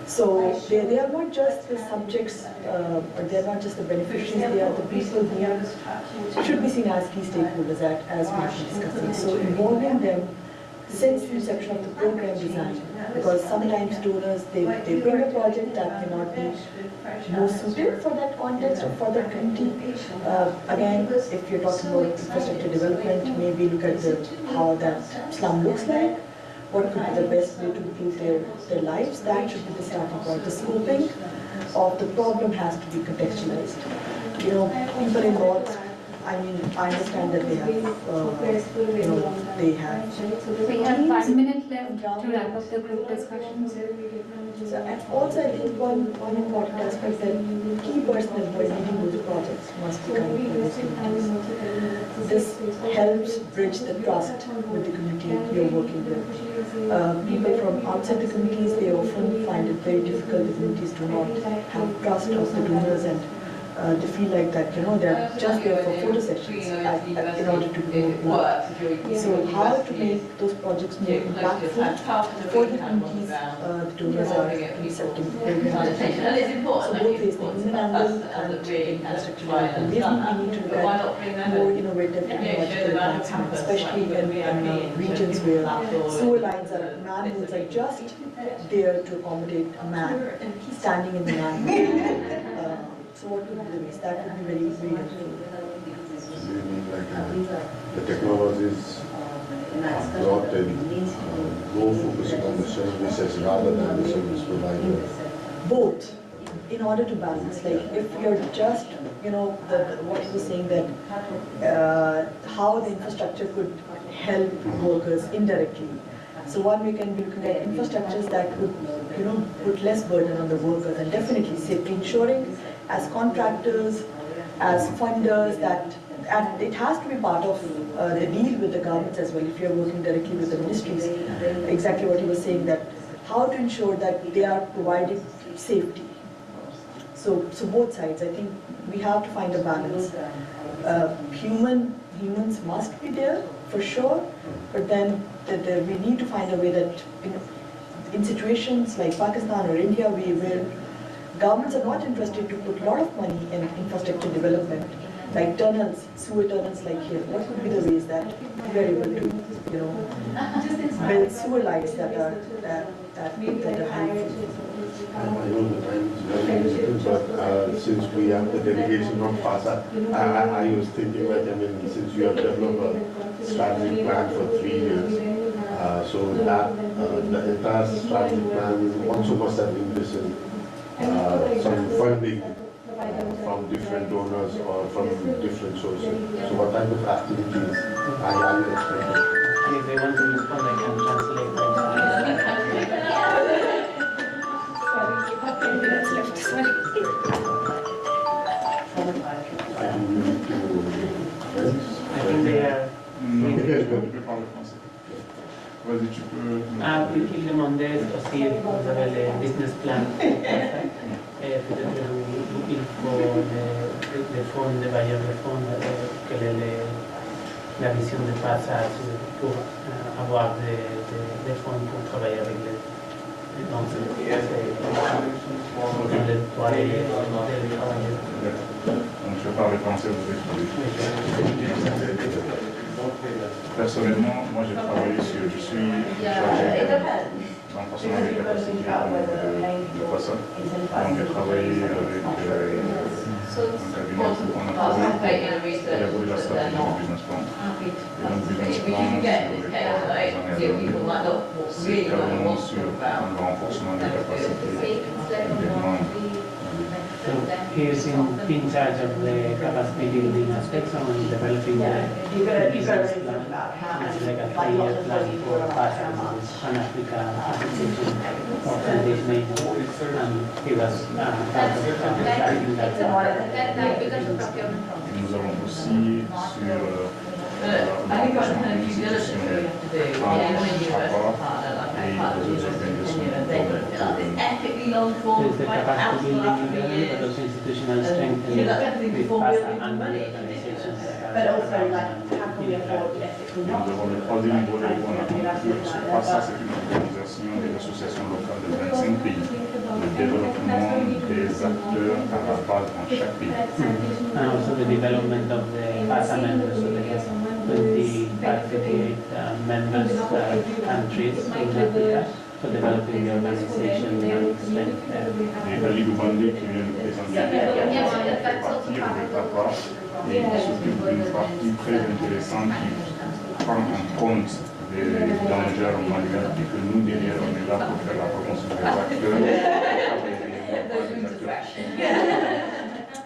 So they are not just the subjects, or they are not just the beneficiaries, they are the people who should be seen as key stakeholders, as we have been discussing. So involving them since the inception of the program design, because sometimes donors, they bring a project that may not be most suited for that context or for that community. Again, if you're talking about infrastructure development, maybe look at how that slum looks like, what could be the best way to improve their lives. That should be the starting point. The scoping of the problem has to be contextualized. People in North, I mean, I understand that they have, We have 1 minute left to wrap up the group discussions. So, and also I think one important aspect that key personnel who are leading those projects must be coming from those communities. This helps bridge the trust with the community you're working with. People from outside the communities, they often find it very difficult. The communities do not have trust of the donors, and they feel like that, they're just there for photo sessions in order to do work. So how to make those projects more impactful for the communities the donors are accepting the program. So both ways, the human angle and the infrastructure development. Maybe we need to look at more innovative technological advancement, especially in regions where sewer lines manholes are just there to accommodate a man standing in the manhole. what would be the ways? That would be very, very helpful. So you mean like the technologies brought in more focusing on the services rather than the service provider? Both, in order to balance. Like if you're just, what you were saying that how the infrastructure could help workers indirectly. So one, we can be looking at infrastructures that would, put less burden on the workers, and definitely ensuring as contractors, as funders, that and it has to be part of the deal with the governments as well. If you're working directly with the ministries, exactly what you were saying, that how to ensure that they are providing safety. So both sides, I think we have to find a balance. Humans must be there for sure, but then we need to find a way that in situations like Pakistan or India, where governments are not interested to put a lot of money in infrastructure development, like tunnels, sewer tunnels like here, what could be the ways that we are able to, build sewer lines that are helpful? I know the time is very limited, but since we have the delegation from PASA, I was thinking that, since you have developed a strategic plan for 3 years, so that the entire strategic plan also must have envisioned some funding from different donors or from different sources. So what type of activities are you expecting? If they want to respond, I can translate. I think they are. Vas-y, tu peux. Il demandait aussi vous avez le business plan et peut-être il faut des fonds, des bailleurs de fonds, quelle est la vision de PASA pour avoir des fonds pour travailler avec les Donc je vais parler français, vous personnellement, moi j'ai travaillé je suis chargé de renforcement des capacités de PASA. Donc j'ai travaillé avec un cabinet où on a élaboré la stratégie du business plan. Et donc business plan sur les 3 années à venir, c'est carrément sur le renforcement des capacités des membres. So he is in charge of the capacity building aspects and developing the business plan. It's like a 3-year plan for PASA, Pan-Africa Association of Sanitation Agencies, and he was part of driving that plan. Nous avons aussi sur le renforcement institutionnel entre APAA et les autres organisations. There's the capacity building, but also institutional strength with PASA and the organizations that are Nous avons le troisième volet qu'on a conclu sur PASA, c'est une organisation des associations locales de 25 pays. Le développement des acteurs à la base dans chaque pays. And also the development of the PASA members, so they have 58 members countries in Africa, for developing the organization and strength there. Et Ali Boubandé qui vient de présenter fait partie de l'APAA et il s'occupe d'une partie très intéressante qui prend en compte les dangers manuels et que nous derrière on est là pour faire la promotion des acteurs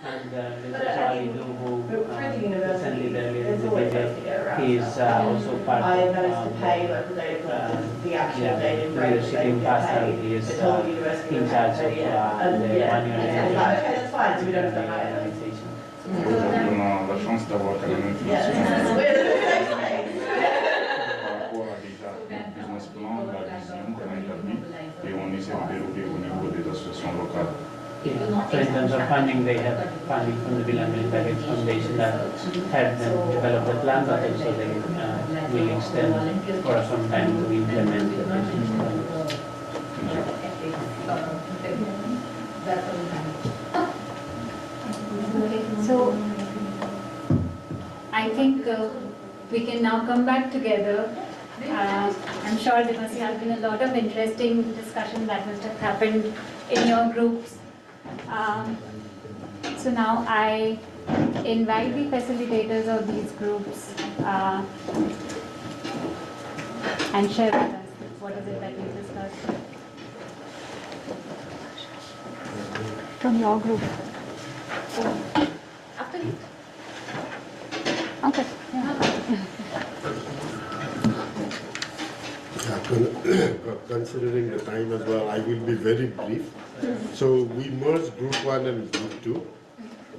And Mr. Charlie Du, who recently earlier in the visit, he is also part of leadership in PASA. He is in charge of the manual organization. Aujourd'hui, on a la chance d'avoir quand même un financement par rapport à déjà le business plan, la vision qu'on a établie et on essaie de dérouler au niveau des associations locales. So in terms of funding, they have funding from the Bill and Melinda Gates Foundation that helped them develop the plan, but also they will extend for some time to implement the business plan. So I think we can now come back together. I'm sure there must have been a lot of interesting discussion that must have happened in your groups. So now I invite the facilitators of these groups and share with us what is it that we discussed. From your group. After you. Okay. Considering the time as well, I will be very brief. So we merged Group 1 and Group 2,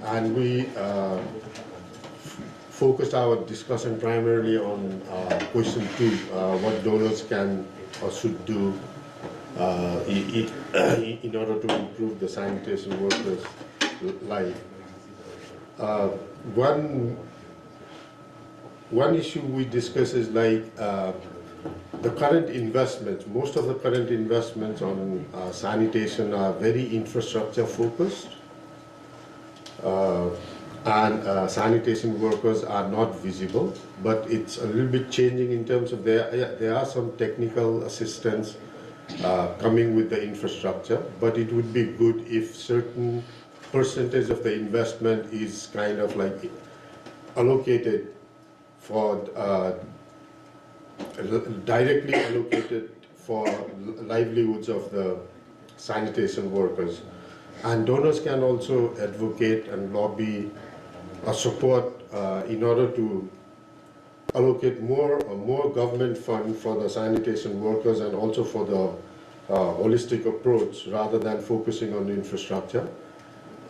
and we focused our discussion primarily on question 2, what donors can or should do in order to improve the sanitation workers' life. One issue we discuss is like the current investments. Most of the current investments on sanitation are very infrastructure focused, and sanitation workers are not visible. But it's a little bit changing in terms of there are some technical assistance coming with the infrastructure, but it would be good if certain percentage of the investment is kind of like allocated for directly allocated for livelihoods of the sanitation workers. And donors can also advocate and lobby or support in order to allocate more government fund for the sanitation workers and also for the holistic approach rather than focusing on the infrastructure.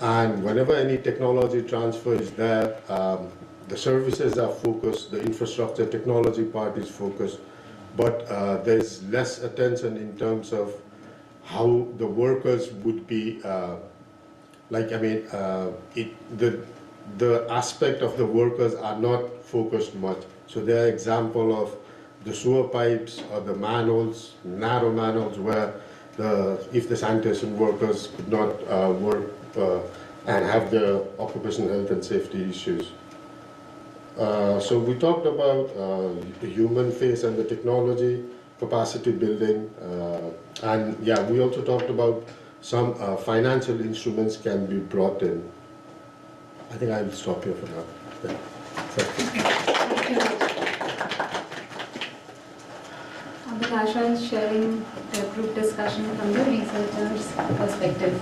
And whenever any technology transfer is there, the services are focused, the infrastructure technology part is focused, but there's less attention in terms of how the workers would be, the aspect of the workers are not focused much. So there are examples of the sewer pipes or the manholes, narrow manholes, where if the sanitation workers could not work and have the occupational health and safety issues. So we talked about the human face and the technology, capacity building, and yeah, we also talked about some financial instruments can be brought in. I think I will stop here for now. Yeah. Thank you. Abhilasha is sharing the group discussion from the researcher's perspective.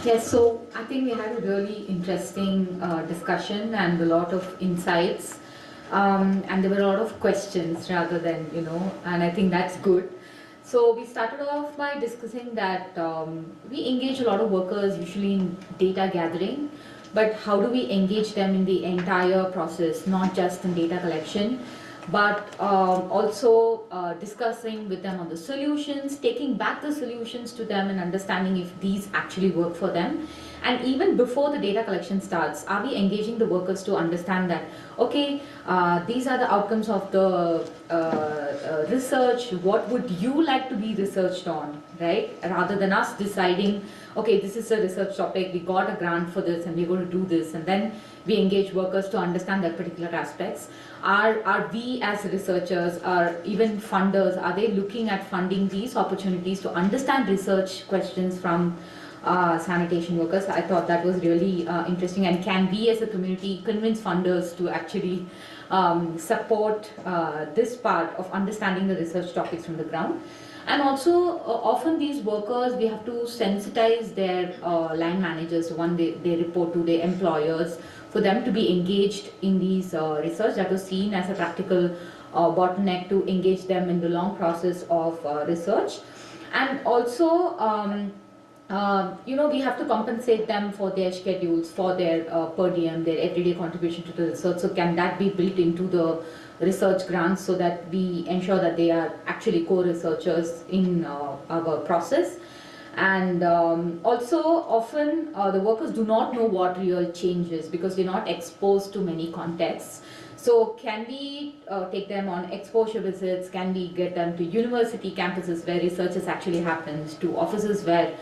Yes, so I think we had a really interesting discussion and a lot of insights, and there were a lot of questions rather than, and I think that's good. So we started off by discussing that we engage a lot of workers usually in data gathering, but how do we engage them in the entire process, not just in data collection, but also discussing with them on the solutions, taking back the solutions to them and understanding if these actually work for them. And even before the data collection starts, are we engaging the workers to understand that, okay, these are the outcomes of the research, what would you like to be researched on, right? Rather than us deciding, okay, this is a research topic, we got a grant for this and we're going to do this, and then we engage workers to understand their particular aspects. Are we as researchers or even funders, are they looking at funding these opportunities to understand research questions from sanitation workers? I thought that was really interesting. And can we as a community convince funders to actually support this part of understanding the research topics from the ground? And also, often these workers, we have to sensitize their line managers, one they report to, their employers, for them to be engaged in these research. That was seen as a practical bottleneck to engage them in the long process of research. And also, we have to compensate them for their schedules, for their per diem, their everyday contribution to the research. So can that be built into the research grants so that we ensure that they are actually co-researchers in our process? And also often the workers do not know what real change is because they're not exposed to many contexts. So can we take them on exposure visits? Can we get them to university campuses where research has actually happened, to offices where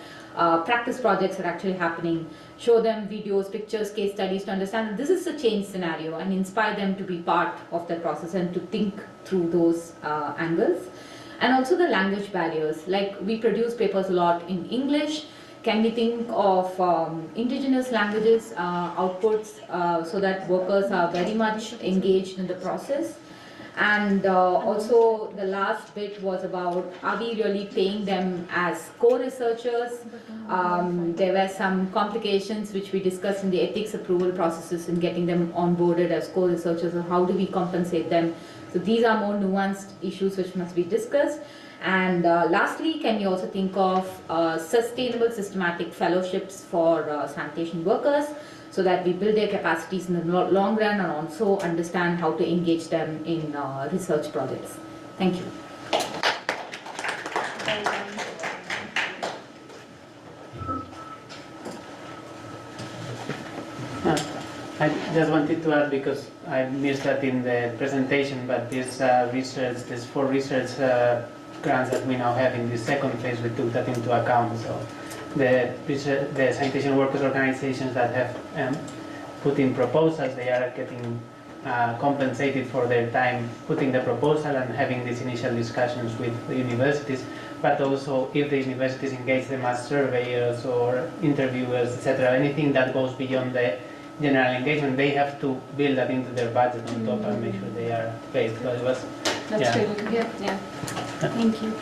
practice projects are actually happening, show them videos, pictures, case studies to understand that this is a change scenario and inspire them to be part of that process and to think through those angles. And also the language barriers, like we produce papers a lot in English. can we think of indigenous languages outputs so that workers are very much engaged in the process? And also the last bit was about, are we really paying them as co-researchers? There were some complications which we discussed in the ethics approval processes in getting them onboarded as co-researchers, or how do we compensate them? So these are more nuanced issues which must be discussed. And lastly, can we also think of sustainable systematic fellowships for sanitation workers, so that we build their capacities in the long run and also understand how to engage them in research projects. Thank you. I just wanted to add, because I missed that in the presentation, but this research, there's 4 research grants that we now have in the second phase, we took that into account. So the sanitation workers organizations that have put in proposals, they are getting compensated for their time putting the proposal and having these initial discussions with the universities. But also, if the universities engage them as surveyors or interviewers, etc., anything that goes beyond the general engagement, they have to build that into their budget on top and make sure they are paid. So it was, That's really good. Yeah. Thank you.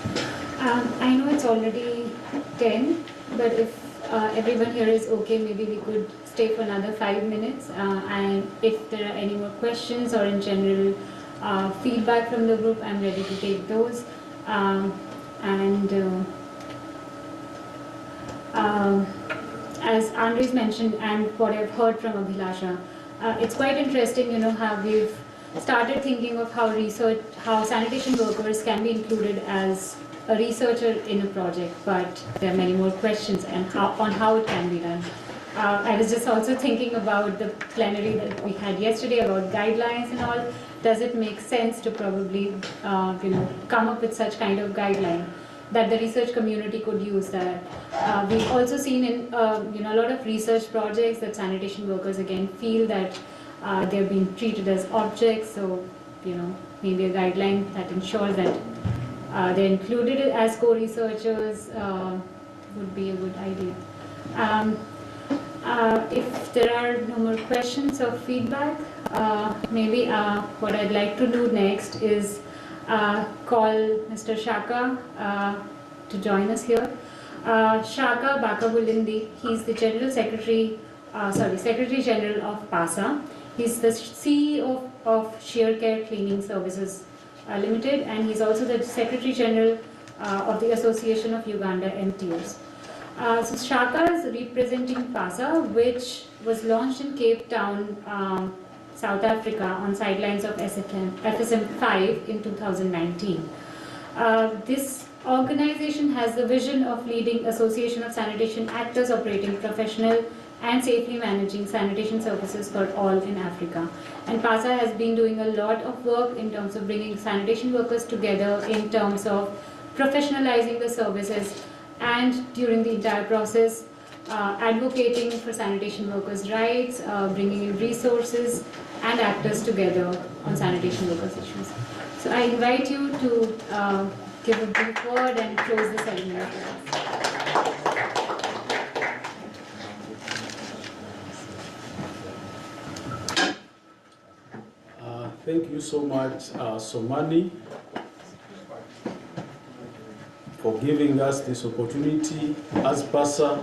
I know it's already 10, but if everyone here is okay, maybe we could stay for another 5 minutes. And if there are any more questions or in general feedback from the group, I'm ready to take those. As Andres mentioned, and what I've heard from Abhilasha, it's quite interesting, how we've started thinking of how sanitation workers can be included as a researcher in a project, but there are many more questions on how it can be done. I was just also thinking about the plenary that we had yesterday about guidelines and all. Does it make sense to probably, come up with such kind of guideline that the research community could use? That we've also seen in a lot of research projects that sanitation workers again feel that they're being treated as objects. So maybe a guideline that ensures that they're included as co-researchers would be a good idea. If there are no more questions or feedback, maybe what I'd like to do next is call Mr. Shaka to join us here. Shaka Bakabulindi, he's the Secretary General of PASA. He's the CEO of Sheer Care Cleaning Services Limited, and he's also the Secretary General of the Association of Uganda MTOs. So Shaka is representing PASA, which was launched in Cape Town, South Africa, on sidelines of FSM 5 in 2019. This organization has the vision of leading association of sanitation actors operating professional and safely managing sanitation services for all in Africa. And PASA has been doing a lot of work in terms of bringing sanitation workers together in terms of professionalizing the services, and during the entire process advocating for sanitation workers' rights, bringing in resources and actors together on sanitation workers' issues. So I invite you to give a brief word and close the ceremony. Thank you so much, Somani, for giving us this opportunity as PASA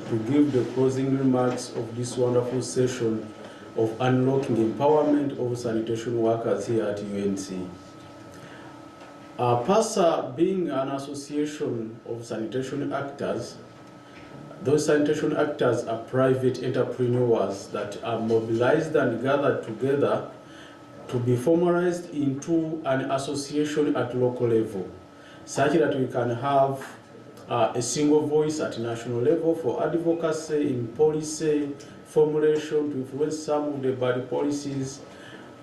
to give the closing remarks of this wonderful session of unlocking empowerment of sanitation workers here at UNC. PASA being an association of sanitation actors, those sanitation actors are private entrepreneurs that are mobilized and gathered together to be formalized into an association at local level, such that we can have a single voice at national level for advocacy in policy formulation to influence some of the bad policies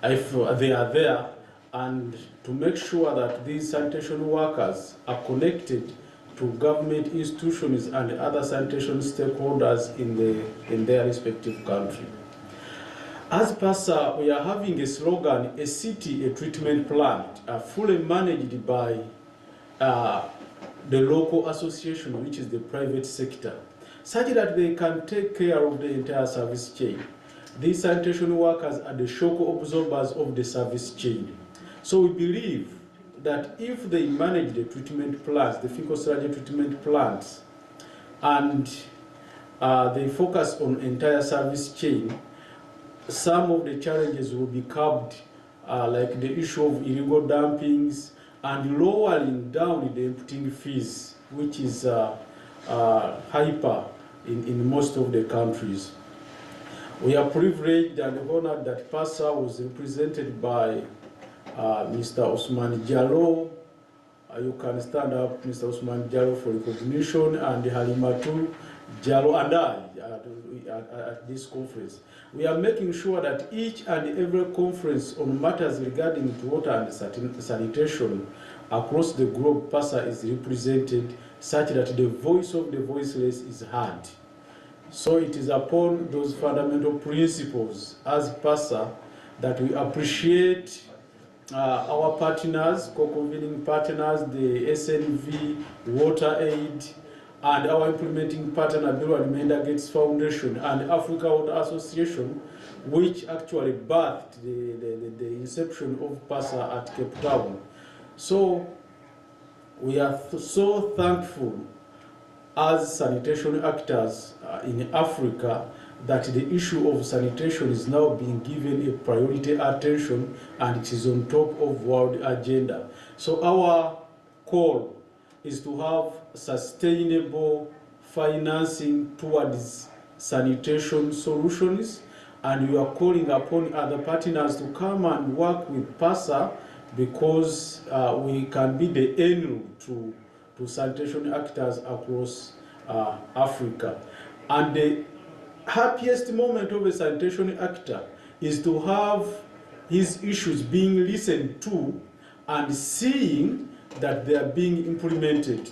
if they are there, and to make sure that these sanitation workers are connected to government institutions and other sanitation stakeholders in their respective country. As PASA, we are having a slogan, a city, a treatment plant, fully managed by the local association, which is the private sector, such that they can take care of the entire service chain. These sanitation workers are the shock absorbers of the service chain. So we believe that if they manage the treatment plants, the fecal sludge treatment plants, and they focus on entire service chain, some of the challenges will be curbed, like the issue of illegal dumpings and lowering down the emptying fees, which is hyper in most of the countries. We are privileged and honored that PASA was represented by Mr. Osman Jallo. You can stand up, Mr. Osman Jallo, for recognition, and Halimatu Jallo and I at this conference. We are making sure that each and every conference on matters regarding to water and sanitation across the globe, PASA is represented such that the voice of the voiceless is heard. So it is upon those fundamental principles as PASA that we appreciate our partners, co-convening partners, the SNV, WaterAid, and our implementing partner, Bill and Melinda Gates Foundation, and Africa Water Association, which actually birthed the inception of PASA at Cape Town. So we are so thankful as sanitation actors in Africa that the issue of sanitation is now being given a priority attention, and it is on top of world agenda. So our call is to have sustainable financing towards sanitation solutions, and we are calling upon other partners to come and work with PASA, because we can be the enroute to sanitation actors across Africa. And the happiest moment of a sanitation actor is to have his issues being listened to and seeing that they are being implemented.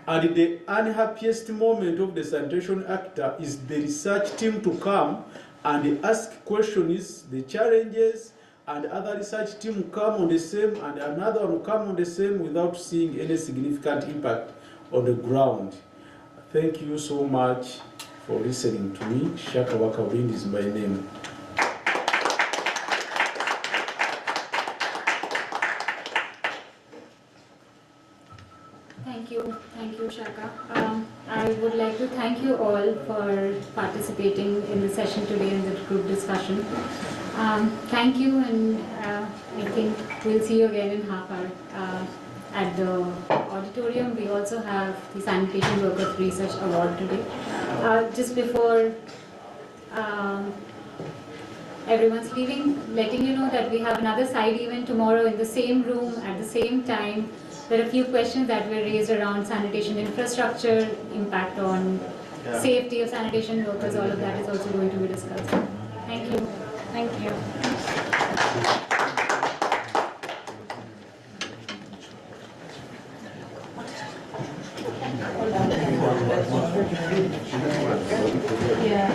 And the unhappiest moment of the sanitation actor is the research team to come and ask questions, the challenges, and other research team will come on the same, and another one will come on the same, without seeing any significant impact on the ground. Thank you so much for listening to me. Shaka Wakawind is my name. Thank you, Shaka. I would like to thank you all for participating in the session today in the group discussion. Thank you, and I think we'll see you again in half hour at the auditorium. We also have the Sanitation Worker Research Award today. Just before everyone's leaving, letting you know that we have another side event tomorrow in the same room at the same time. There are a few questions that were raised around sanitation infrastructure, impact on safety of sanitation workers. All of that is also going to be discussed. Thank you. Thank you. Yeah.